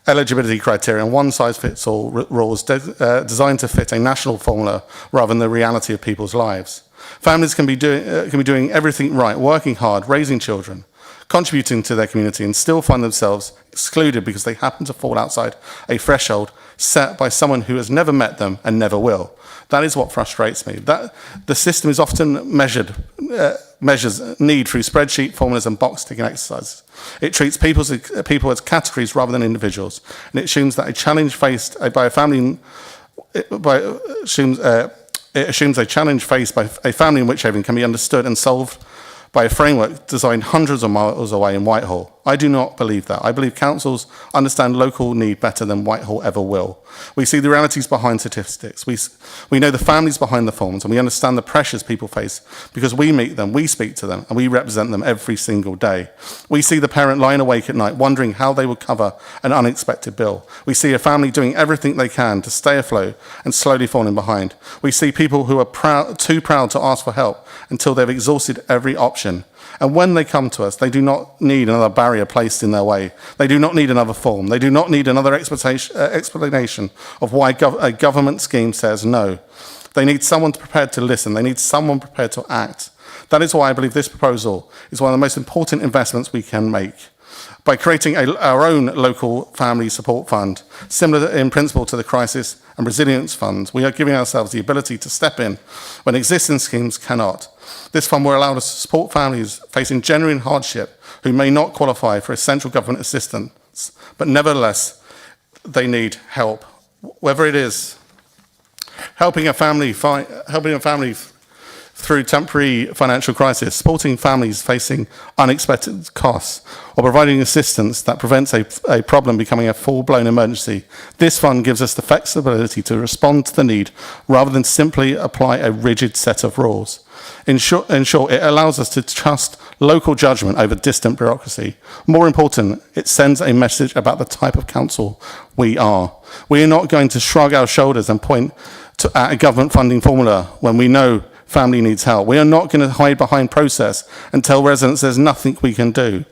eligibility criteria, and one-size-fits-all rules designed to fit a national formula rather than the reality of people's lives. Families can be doing everything right, working hard, raising children, contributing to their community, and still find themselves excluded because they happen to fall outside a threshold set by someone who has never met them and never will. That is what frustrates me. That the system is often measures need through spreadsheet formulas and box-ticking exercises. It treats people as categories rather than individuals, and it assumes that a challenge faced by a family it assumes a challenge faced by a family in Wychavon can be understood and solved by a framework designed hundreds of miles away in Whitehall. I do not believe that. I believe councils understand local need better than Whitehall ever will. We see the realities behind statistics. We know the families behind the forms, and we understand the pressures people face because we meet them, we speak to them, and we represent them every single day. We see the parent lying awake at night wondering how they will cover an unexpected bill. We see a family doing everything they can to stay afloat and slowly falling behind. We see people who are too proud to ask for help until they've exhausted every option. And when they come to us, they do not need another barrier placed in their way. They do not need another form. They do not need another explanation of why a government scheme says no. They need someone prepared to listen. They need someone prepared to act. That is why I believe this proposal is one of the most important investments we can make. By creating our own local family support fund, similar in principle to the Crisis and Resilience Funds, we are giving ourselves the ability to step in when existing schemes cannot. This fund will allow us to support families facing genuine hardship who may not qualify for essential government assistance, but nevertheless, they need help. Whether it is helping a family through temporary financial crisis, supporting families facing unexpected costs, or providing assistance that prevents a problem becoming a full-blown emergency. This fund gives us the flexibility to respond to the need rather than simply apply a rigid set of rules. In short, it allows us to trust local judgment over distant bureaucracy. More important, it sends a message about the type of council we are. We are not going to shrug our shoulders and point at a government funding formula when we know family needs help. We are not going to hide behind process and tell residents there's nothing we can do.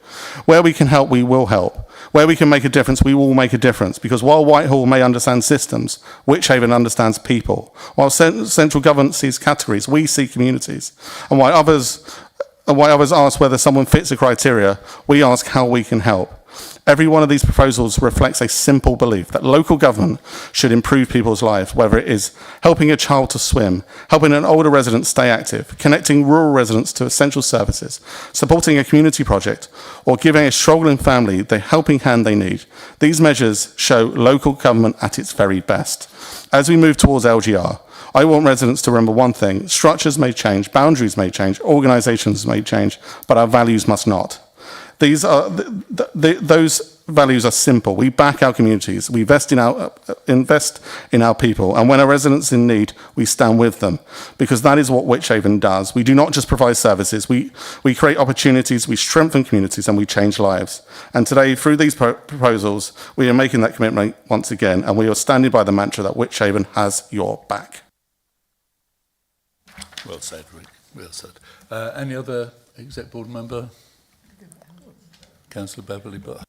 Where we can help, we will help. Where we can make a difference, we will make a difference. Because while Whitehall may understand systems, Wychavon understands people. While central government sees categories, we see communities. And while others ask whether someone fits the criteria, we ask how we can help. Every one of these proposals reflects a simple belief that local government should improve people's lives, whether it is helping a child to swim, helping an older resident stay active, connecting rural residents to essential services, supporting a community project, or giving a struggling family the helping hand they need. These measures show local government at its very best. As we move towards LGR, I want residents to remember one thing: structures may change, boundaries may change, organisations may change, but our values must not. Those values are simple. We back our communities, we invest in our people, and when our residents in need, we stand with them, because that is what Wychavon does. We do not just provide services, we create opportunities, we strengthen communities, and we change lives. And today, through these proposals, we are making that commitment once again, and we are standing by the mantra that Wychavon has your back. Well said, Rick. Well said. Any other exec board member? Councillor Beverley, but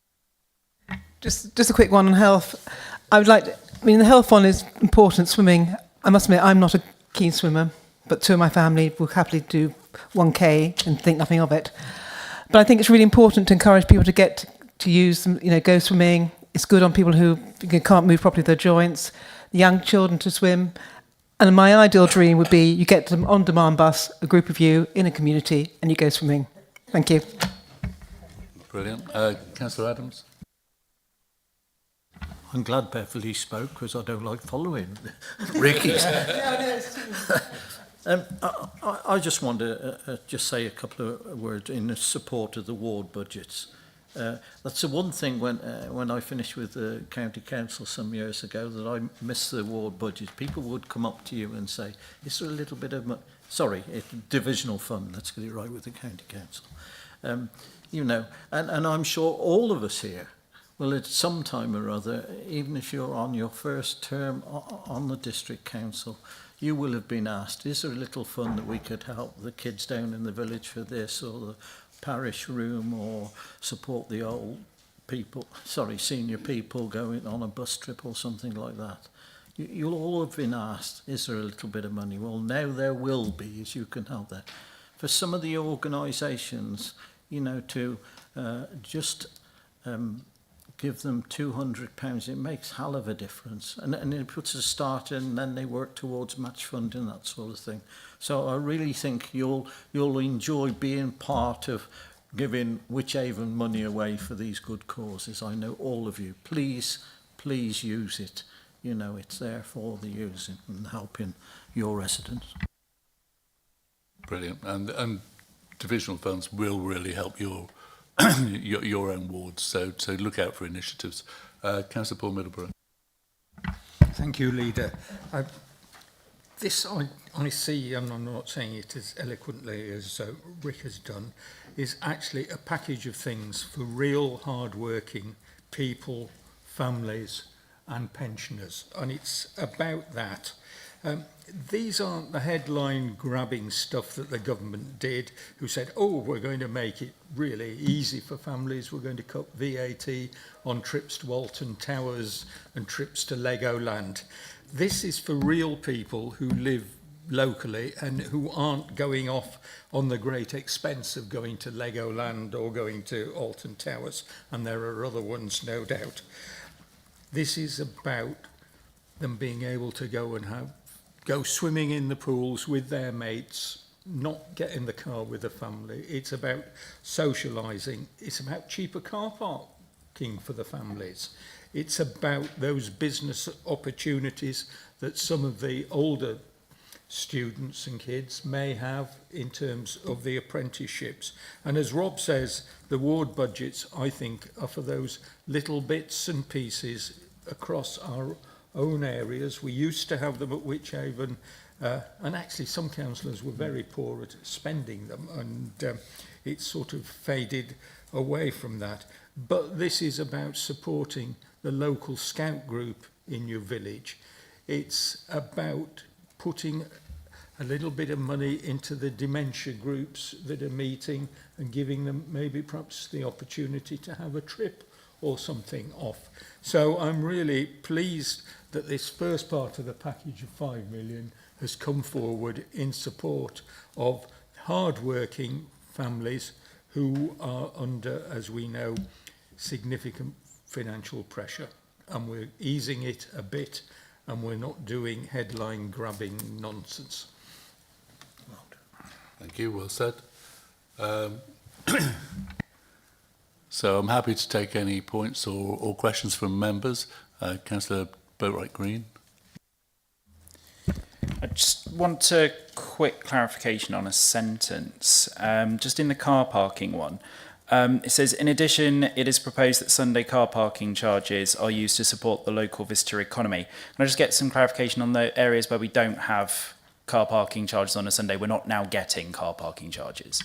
just a quick one on health. The health one is important. Swimming, I must admit, I'm not a keen swimmer, but two of my family will happily do 1K and think nothing of it. But I think it's really important to encourage people to get to use them, go swimming. It's good on people who can't move properly their joints, young children to swim. And my ideal dream would be you get them on-demand bus, a group of you in a community, and you go swimming. Thank you. Brilliant. Councillor Adams? I'm glad Beverly spoke because I don't like following Ricky's. I just want to just say a couple of words in support of the ward budgets. That's the one thing when I finished with the county council some years ago that I missed the ward budget. People would come up to you and say, is there a little bit of divisional fund, let's get it right with the county council. You know, and I'm sure all of us here will at some time or other, even if you're on your first term on the district council, you will have been asked, is there a little fund that we could help the kids down in the village for this, or the parish room, or support the old people, senior people going on a bus trip or something like that. You'll all have been asked, is there a little bit of money? Well, now there will be, as you can help that. For some of the organisations, you know, to just give them £200, it makes hell of a difference. And it puts a start in, and then they work towards match funding, that sort of thing. So I really think you'll enjoy being part of giving Wychavon money away for these good causes. I know all of you. Please use it. You know, it's there for the using and helping your residents. Brilliant. And divisional funds will really help your your own wards. So look out for initiatives. Councillor Paul Middleborough. Thank you, Leader. This I see, and I'm not saying it as eloquently as Rick has done, is actually a package of things for real hard-working people, families and pensioners. And it's about that. These aren't the headline-grabbing stuff that the government did, who said, oh, we're going to make it really easy for families. We're going to cut VAT on trips to Alton Towers and trips to Legoland. This is for real people who live locally and who aren't going off on the great expense of going to Legoland or going to Alton Towers, and there are other ones, no doubt. This is about them being able to go swimming in the pools with their mates, not get in the car with the family. It's about socialising. It's about cheaper car parking for the families. It's about those business opportunities that some of the older students and kids may have in terms of the apprenticeships. And as Rob says, the ward budgets, I think, are for those little bits and pieces across our own areas. We used to have them at Wychavon, and actually some councillors were very poor at spending them, and it's sort of faded away from that. But this is about supporting the local scout group in your village. It's about putting a little bit of money into the dementia groups that are meeting and giving them maybe perhaps the opportunity to have a trip or something off. So I'm really pleased that this first part of the package of 5 million has come forward in support of hard-working families who are under, as we know, significant financial pressure. And we're easing it a bit, and we're not doing headline-grabbing nonsense. Thank you, well said. So I'm happy to take any points or questions from members. Councillor Boatwright-Green. I just want a quick clarification on a sentence. Just in the car parking one, it says, in addition, it is proposed that Sunday car parking charges are used to support the local visitor economy. Can I just get some clarification on the areas where we don't have car parking charges on a Sunday? We're not now getting car parking charges.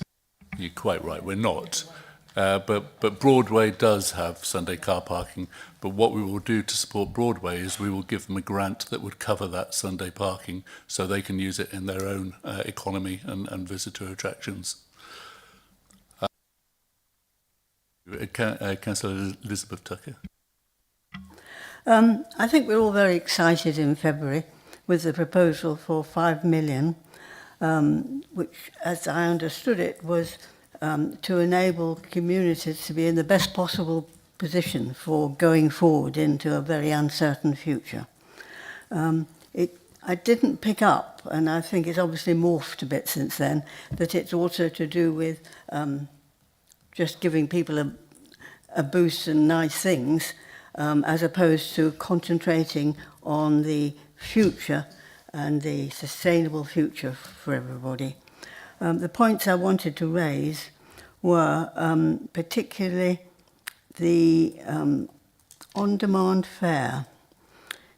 You're quite right, we're not. But Broadway does have Sunday car parking. But what we will do to support Broadway is we will give them a grant that would cover that Sunday parking so they can use it in their own economy and visitor attractions. Councillor Elizabeth Tucker. I think we're all very excited in February with the proposal for 5 million, which, as I understood it, was to enable communities to be in the best possible position for going forward into a very uncertain future. I didn't pick up, and I think it's obviously morphed a bit since then, that it's also to do with just giving people a boost and nice things. as opposed to concentrating on the future and the sustainable future for everybody. The points I wanted to raise were particularly the on-demand fare.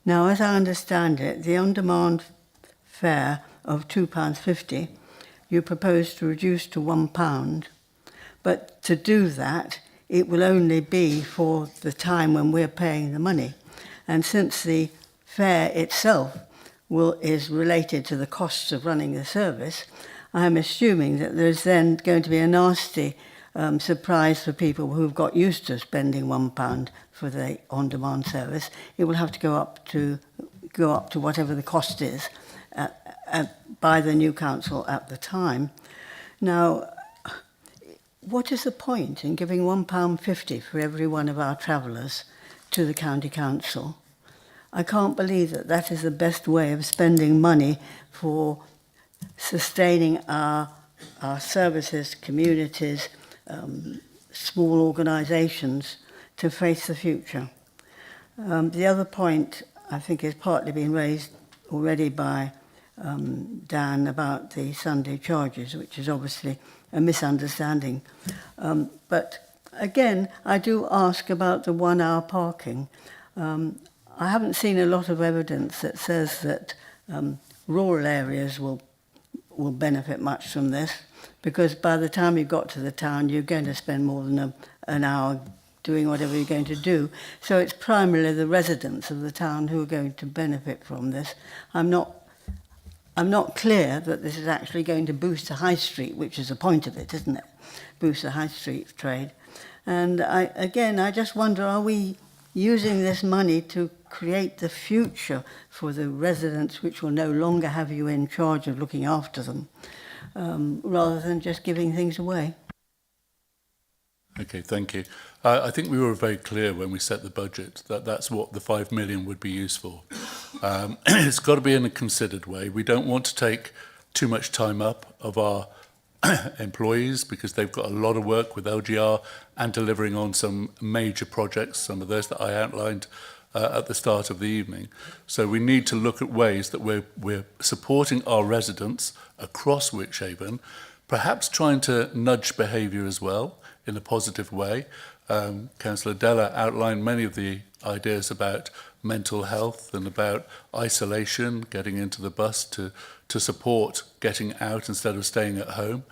Now, as I understand it, the on-demand fare of £2.50, you propose to reduce to £1, but to do that, it will only be for the time when we're paying the money. And since the fare itself is related to the costs of running the service, I'm assuming that there's then going to be a nasty surprise for people who've got used to spending £1 for the on-demand service. It will have to go up to whatever the cost is by the new council at the time. Now, what is the point in giving £1.50 for every one of our travellers to the county council? I can't believe that that is the best way of spending money for sustaining our services, communities, small organisations to face the future. The other point, I think, has partly been raised already by Dan about the Sunday charges, which is obviously a misunderstanding. But again, I do ask about the 1 hour parking. I haven't seen a lot of evidence that says that rural areas will benefit much from this, because by the time you got to the town, you're going to spend more than an hour doing whatever you're going to do. So it's primarily the residents of the town who are going to benefit from this. I'm not clear that this is actually going to boost the high street, which is the point of it, isn't it? Boost the high street trade. And I just wonder, are we using this money to create the future for the residents, which will no longer have you in charge of looking after them, rather than just giving things away? Okay, thank you. I think we were very clear when we set the budget that that's what the 5 million would be used for. It's got to be in a considered way. We don't want to take too much time up of our employees, because they've got a lot of work with LGR and delivering on some major projects, some of those that I outlined at the start of the evening. So we need to look at ways that we're supporting our residents across Wychavon, perhaps trying to nudge behaviour as well in a positive way. Councillor Della outlined many of the ideas about mental health and about isolation, getting into the bus to support getting out instead of staying at home.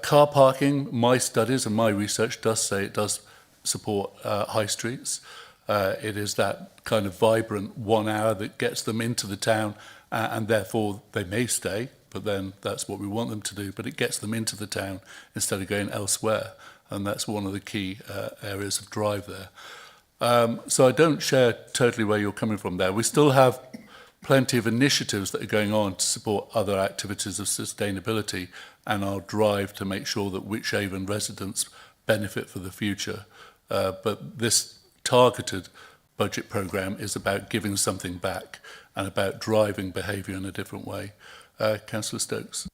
Car parking, my studies and my research does say it does support high streets. It is that kind of vibrant 1 hour that gets them into the town, and therefore they may stay, but then that's what we want them to do, but it gets them into the town instead of going elsewhere, and that's one of the key areas of drive there. So I don't share totally where you're coming from there. We still have plenty of initiatives that are going on to support other activities of sustainability and our drive to make sure that Wychavon residents benefit for the future. But this targeted budget programme is about giving something back and about driving behaviour in a different way. Councillor Stokes.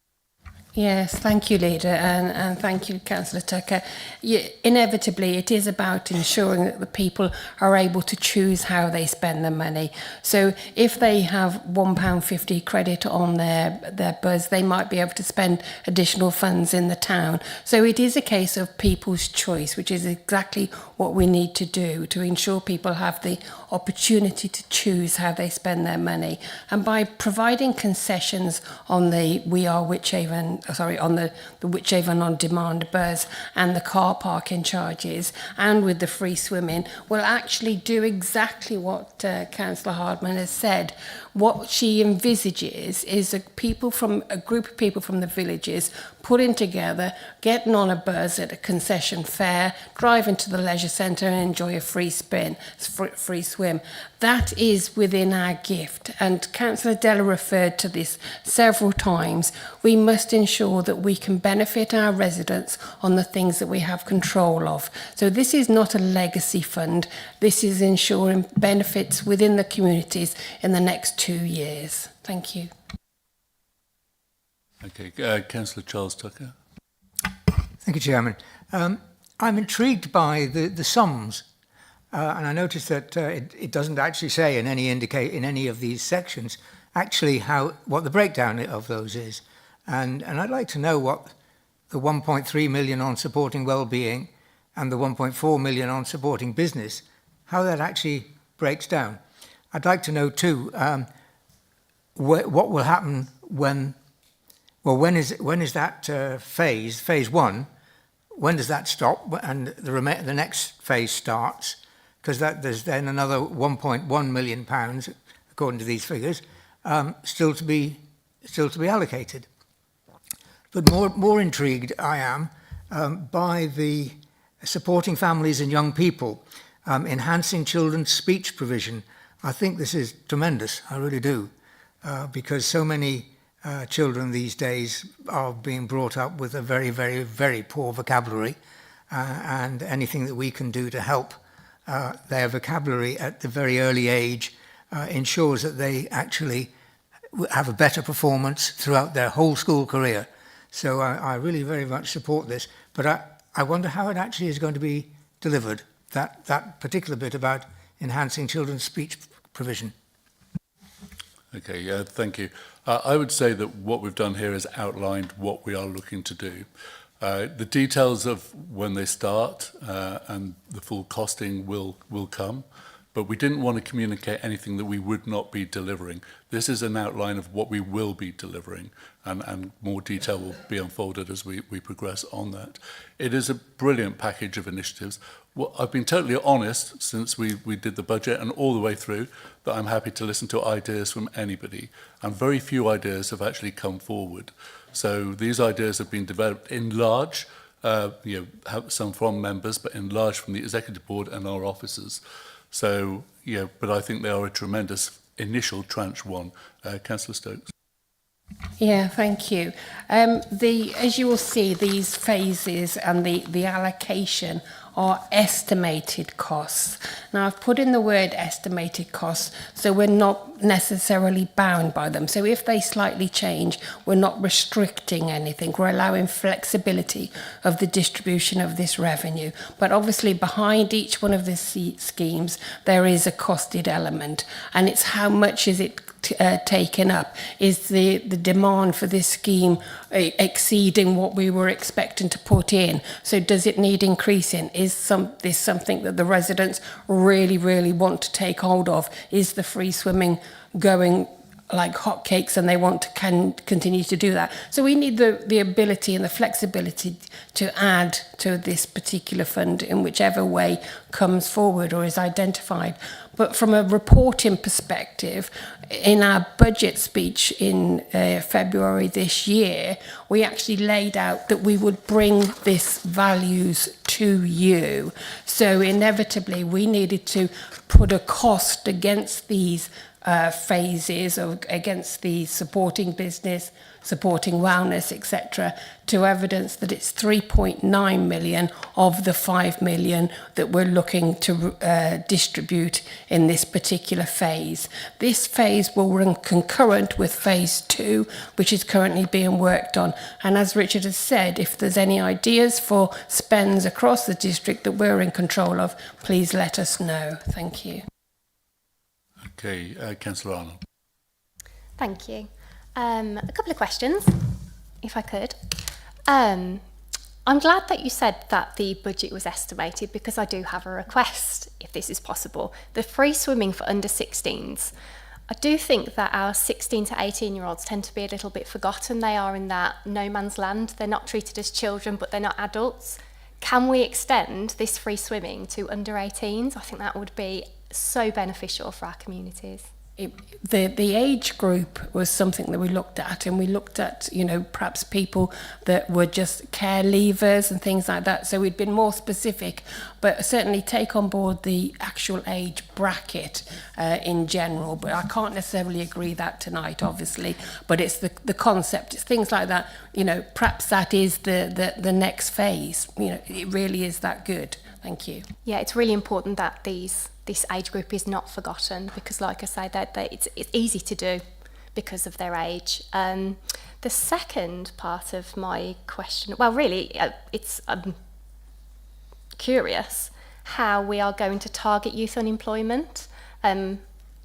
Yes, thank you, Leader, and thank you, Councillor Tucker. Inevitably, it is about ensuring that the people are able to choose how they spend their money. So if they have £1.50 credit on their buzz, they might be able to spend additional funds in the town. So it is a case of people's choice, which is exactly what we need to do to ensure people have the opportunity to choose how they spend their money. And by providing concessions on the on the Wychavon on demand bus and the car parking charges, and with the free swimming, will actually do exactly what Councillor Hardman has said. What she envisages is a group of people from the villages putting together, getting on a bus at a concession fare, driving to the leisure centre and enjoy a free swim. That is within our gift, and Councillor Della referred to this several times. We must ensure that we can benefit our residents on the things that we have control of. So this is not a legacy fund. This is ensuring benefits within the communities in the next 2 years. Thank you. Okay, Councillor Charles Tucker. Thank you, Chairman. I'm intrigued by the sums. And I noticed that it doesn't actually say in any of these sections actually what the breakdown of those is. And I'd like to know what the 1.3 million on supporting well-being and the 1.4 million on supporting business, how that actually breaks down. I'd like to know too what will happen when is that phase one? When does that stop and the next phase starts? Because there's then another 1.1 million pounds, according to these figures, still to be allocated. But more intrigued I am by the supporting families and young people, enhancing children's speech provision. I think this is tremendous, I really do, because so many children these days are being brought up with a very, very, very poor vocabulary, and anything that we can do to help their vocabulary at the very early age ensures that they actually have a better performance throughout their whole school career. So I really very much support this, but I wonder how it actually is going to be delivered, that particular bit about enhancing children's speech provision. Okay, thank you. I would say that what we've done here is outlined what we are looking to do. The details of when they start and the full costing will come, but we didn't want to communicate anything that we would not be delivering. This is an outline of what we will be delivering, and more detail will be unfolded as we progress on that. It is a brilliant package of initiatives. Well, I've been totally honest since we did the budget and all the way through that I'm happy to listen to ideas from anybody, and very few ideas have actually come forward. So these ideas have been developed in large, some from members, but in large from the executive board and our officers. So, but I think they are a tremendous initial tranche one. Councillor Stokes. Yeah, thank you. As you will see, these phases and the allocation are estimated costs. Now, I've put in the word estimated costs, so we're not necessarily bound by them. So if they slightly change, we're not restricting anything. We're allowing flexibility of the distribution of this revenue. But obviously, behind each one of the schemes, there is a costed element, and it's how much is it taken up? Is the demand for this scheme exceeding what we were expecting to put in? So does it need increasing? Is this something that the residents really, really want to take hold of? Is the free swimming going like hotcakes and they want to continue to do that? So we need the ability and the flexibility to add to this particular fund in whichever way comes forward or is identified. But from a reporting perspective, in our budget speech in February this year, we actually laid out that we would bring this values to you. So inevitably, we needed to put a cost against these phases, or against the supporting business, supporting wellness, etc., to evidence that it's 3.9 million of the 5 million that we're looking to distribute in this particular phase. This phase will run concurrent with phase 2, which is currently being worked on. And as Richard has said, if there's any ideas for spends across the district that we're in control of, please let us know. Thank you. Okay, Councillor Arnold. Thank you. A couple of questions, if I could. I'm glad that you said that the budget was estimated, because I do have a request, if this is possible. The free swimming for under 16s. I do think that our 16 to 18-year-olds tend to be a little bit forgotten. They are in that no man's land. They're not treated as children, but they're not adults. Can we extend this free swimming to under 18s? I think that would be so beneficial for our communities. The age group was something that we looked at, and we looked at, perhaps people that were just care leavers and things like that. So we'd been more specific, but certainly take on board the actual age bracket in general. But I can't necessarily agree that tonight, obviously, but it's the concept, it's things like that. Perhaps that is the next phase. It really is that good. Thank you. Yeah, it's really important that this age group is not forgotten, because like I say, it's easy to do because of their age. The second part of my question, well, really, it's curious. how we are going to target youth unemployment. And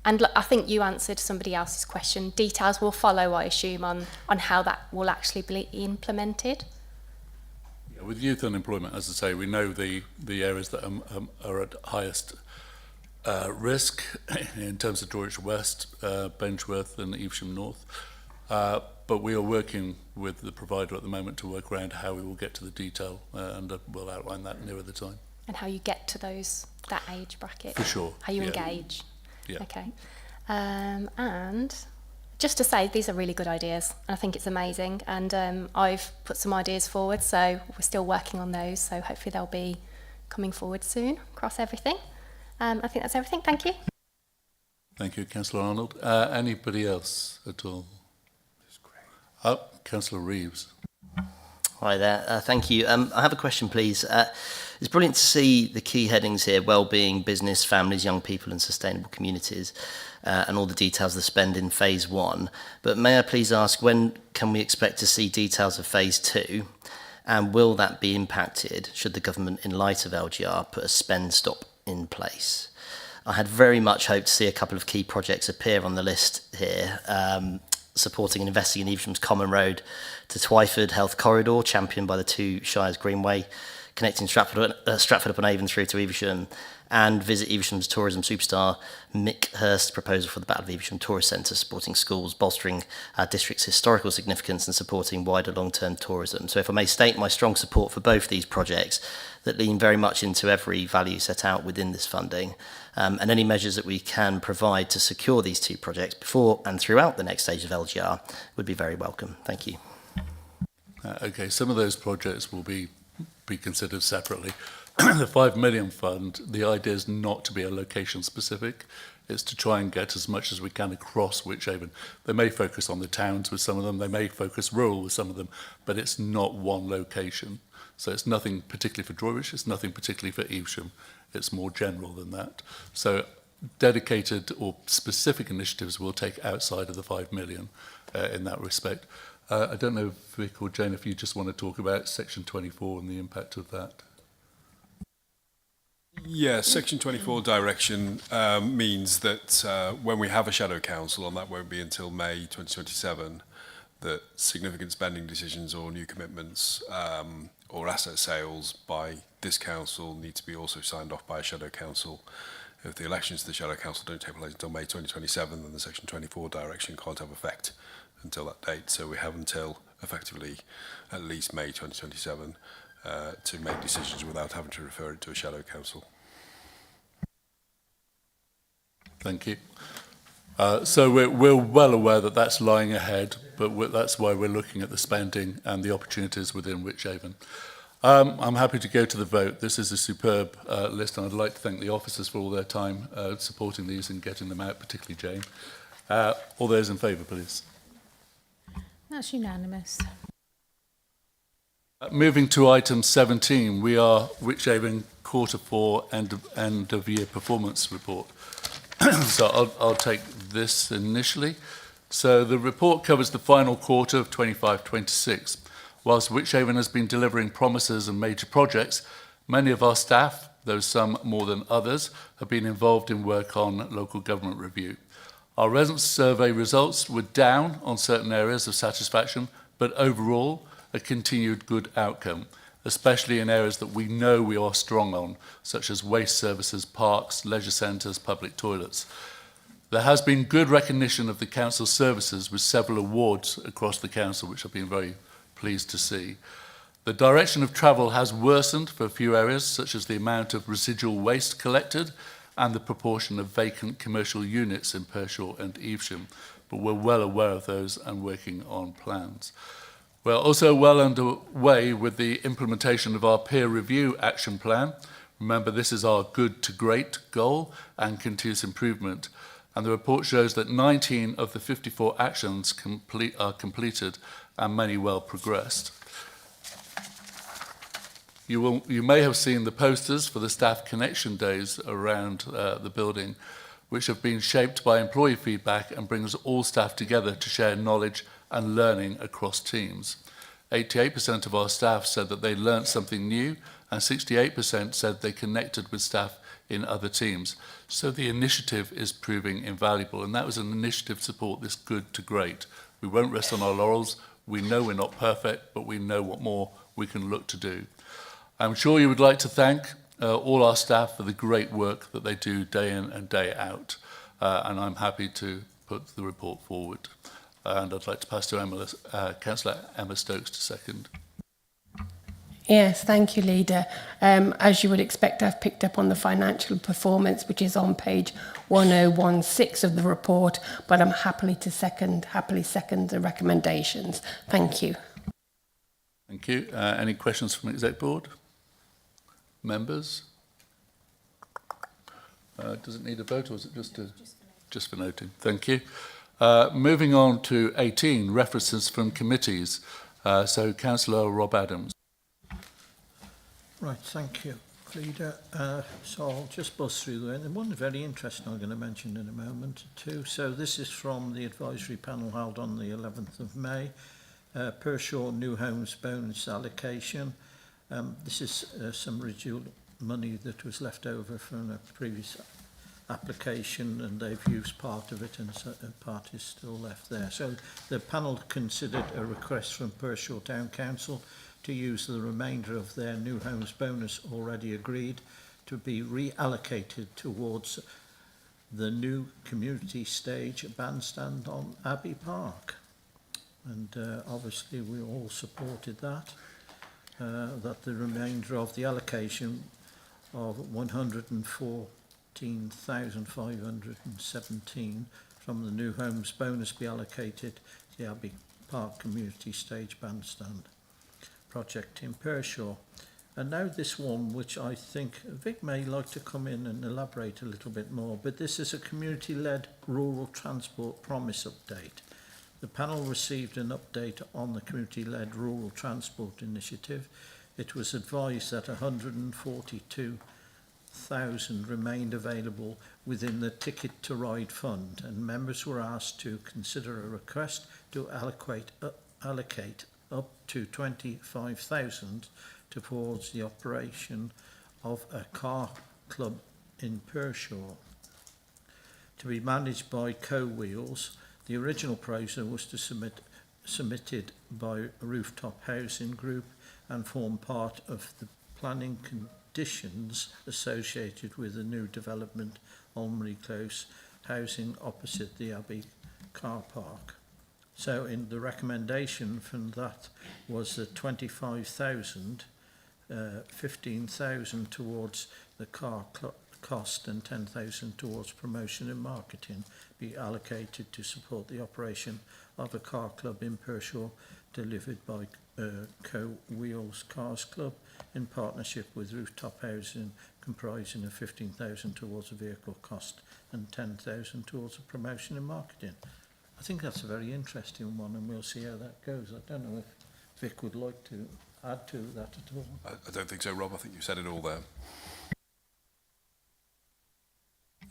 I think you answered somebody else's question. Details will follow, I assume, on how that will actually be implemented. Yeah, with youth unemployment, as I say, we know the areas that are at highest risk in terms of Droitwich West, Benchworth and Evesham North. But we are working with the provider at the moment to work around how we will get to the detail, and we'll outline that nearer the time. And how you get to that age bracket. For sure. How you yeah. engage. Yeah. Okay. And just to say, these are really good ideas. And I think it's amazing. And I've put some ideas forward, so we're still working on those. So hopefully they'll be coming forward soon across everything. I think that's everything. Thank you. Thank you, Councillor Arnold. Anybody else at all? Councillor Reeves. Hi there. Thank you. I have a question, please. It's brilliant to see the key headings here: well-being, business, families, young people and sustainable communities, and all the details of the spend in phase 1. But may I please ask, when can we expect to see details of phase 2? And will that be impacted should the government, in light of LGR, put a spend stop in place? I had very much hoped to see a couple of key projects appear on the list here, supporting and investing in Evesham's Common Road to Twyford Health Corridor, championed by the Two Shires Greenway, connecting Stratford upon Avon through to Evesham, and visit Evesham's tourism superstar Mick Hurst's proposal for the Battle of Evesham Tourist Centre, supporting schools, bolstering our district's historical significance and supporting wider long-term tourism. So if I may state my strong support for both these projects that lean very much into every value set out within this funding, and any measures that we can provide to secure these two projects before and throughout the next stage of LGR would be very welcome. Thank you. Okay, some of those projects will be considered separately. The 5 million fund, the idea is not to be a location specific. It's to try and get as much as we can across Wychavon. They may focus on the towns with some of them, they may focus rural with some of them, but it's not one location. So it's nothing particularly for Droitwich, it's nothing particularly for Evesham. It's more general than that. So dedicated or specific initiatives will take outside of the 5 million in that respect. I don't know, Vic or Jane, if you just want to talk about Section 24 and the impact of that. Yeah, Section 24 direction means that when we have a shadow council, and that won't be until May 2027, that significant spending decisions or new commitments or asset sales by this council need to be also signed off by a shadow council. If the elections to the shadow council don't take place until May 2027, then the Section 24 direction can't have effect until that date. So we have until effectively at least May 2027 to make decisions without having to refer it to a shadow council. Thank you. So we're well aware that that's lying ahead, but that's why we're looking at the spending and the opportunities within Wychavon. I'm happy to go to the vote. This is a superb list, and I'd like to thank the officers for all their time supporting these and getting them out, particularly Jane. All those in favour, please. That's unanimous. Moving to item 17, we are Wychavon Q4 end of year performance report. So I'll take this initially. So the report covers the final quarter of 25-26. Whilst Wychavon has been delivering promises and major projects, many of our staff, though some more than others, have been involved in work on local government review. Our residents' survey results were down on certain areas of satisfaction, but overall, a continued good outcome, especially in areas that we know we are strong on, such as waste services, parks, leisure centres, public toilets. There has been good recognition of the council services with several awards across the council, which I've been very pleased to see. The direction of travel has worsened for a few areas, such as the amount of residual waste collected and the proportion of vacant commercial units in Pershore and Evesham, but we're well aware of those and working on plans. We're also well underway with the implementation of our peer review action plan. Remember, this is our good to great goal and continuous improvement. And the report shows that 19 of the 54 actions are completed and many well progressed. You may have seen the posters for the staff connection days around the building, which have been shaped by employee feedback and brings all staff together to share knowledge and learning across teams. 88% of our staff said that they learnt something new and 68% said they connected with staff in other teams. So the initiative is proving invaluable, and that was an initiative to support this good to great. We won't rest on our laurels. We know we're not perfect, but we know what more we can look to do. I'm sure you would like to thank all our staff for the great work that they do day in and day out, and I'm happy to put the report forward. And I'd like to pass to Councillor Emma Stokes to second. Yes, thank you, Leader. As you would expect, I've picked up on the financial performance, which is on page 1016 of the report, but I'm happily second the recommendations. Thank you. Thank you. Any questions from the Exec Board? Members? Does it need a vote, or is it just for noting? Thank you. Moving on to 18, references from committees. So, Councillor Rob Adams. Right, thank you, Leader. So I'll just buzz through there. And one very interesting I'm going to mention in a moment too. So this is from the advisory panel held on the 11th of May. Pershore New Homes Bonus Allocation. This is some residual money that was left over from a previous application, and they've used part of it, and part is still left there. So the panel considered a request from Pershore Town Council to use the remainder of their New Homes bonus already agreed to be reallocated towards the new community stage bandstand on Abbey Park. And obviously we all supported that, that the remainder of the allocation of 114,517 from the New Homes bonus be allocated to the Abbey Park community stage bandstand project in Pershore. And now this one, which I think Vic may like to come in and elaborate a little bit more, but this is a community-led rural transport promise update. The panel received an update on the community-led rural transport initiative. It was advised that 142,000 remained available within the Ticket to Ride fund, and members were asked to consider a request to allocate up to 25,000 towards the operation of a car club in Pershore. To be managed by Co-Wheels, the original proposal was to submitted by Rooftop Housing Group and form part of the planning conditions associated with the new development Almery Close housing opposite the Abbey car park. So in the recommendation from that was that 25,000, 15,000 towards the car cost and 10,000 towards promotion and marketing be allocated to support the operation of a car club in Pershore, delivered by Co-Wheels Cars Club in partnership with Rooftop Housing, comprising of 15,000 towards a vehicle cost and 10,000 towards a promotion and marketing. I think that's a very interesting one, and we'll see how that goes. I don't know if Vic would like to add to that at all. I don't think so, Rob. I think you said it all there.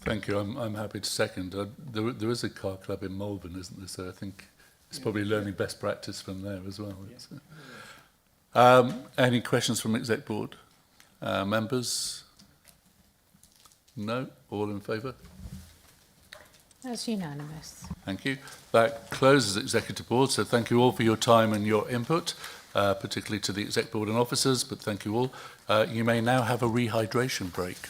Thank you. I'm happy to second. There is a car club in Malvern, isn't there? So I think it's probably learning best practice from there as well. Yeah. Any questions from Exec Board? Members? No? All in favour? That's unanimous. Thank you. That closes Executive Board, so thank you all for your time and your input, particularly to the Exec Board and officers, but thank you all. You may now have a rehydration break.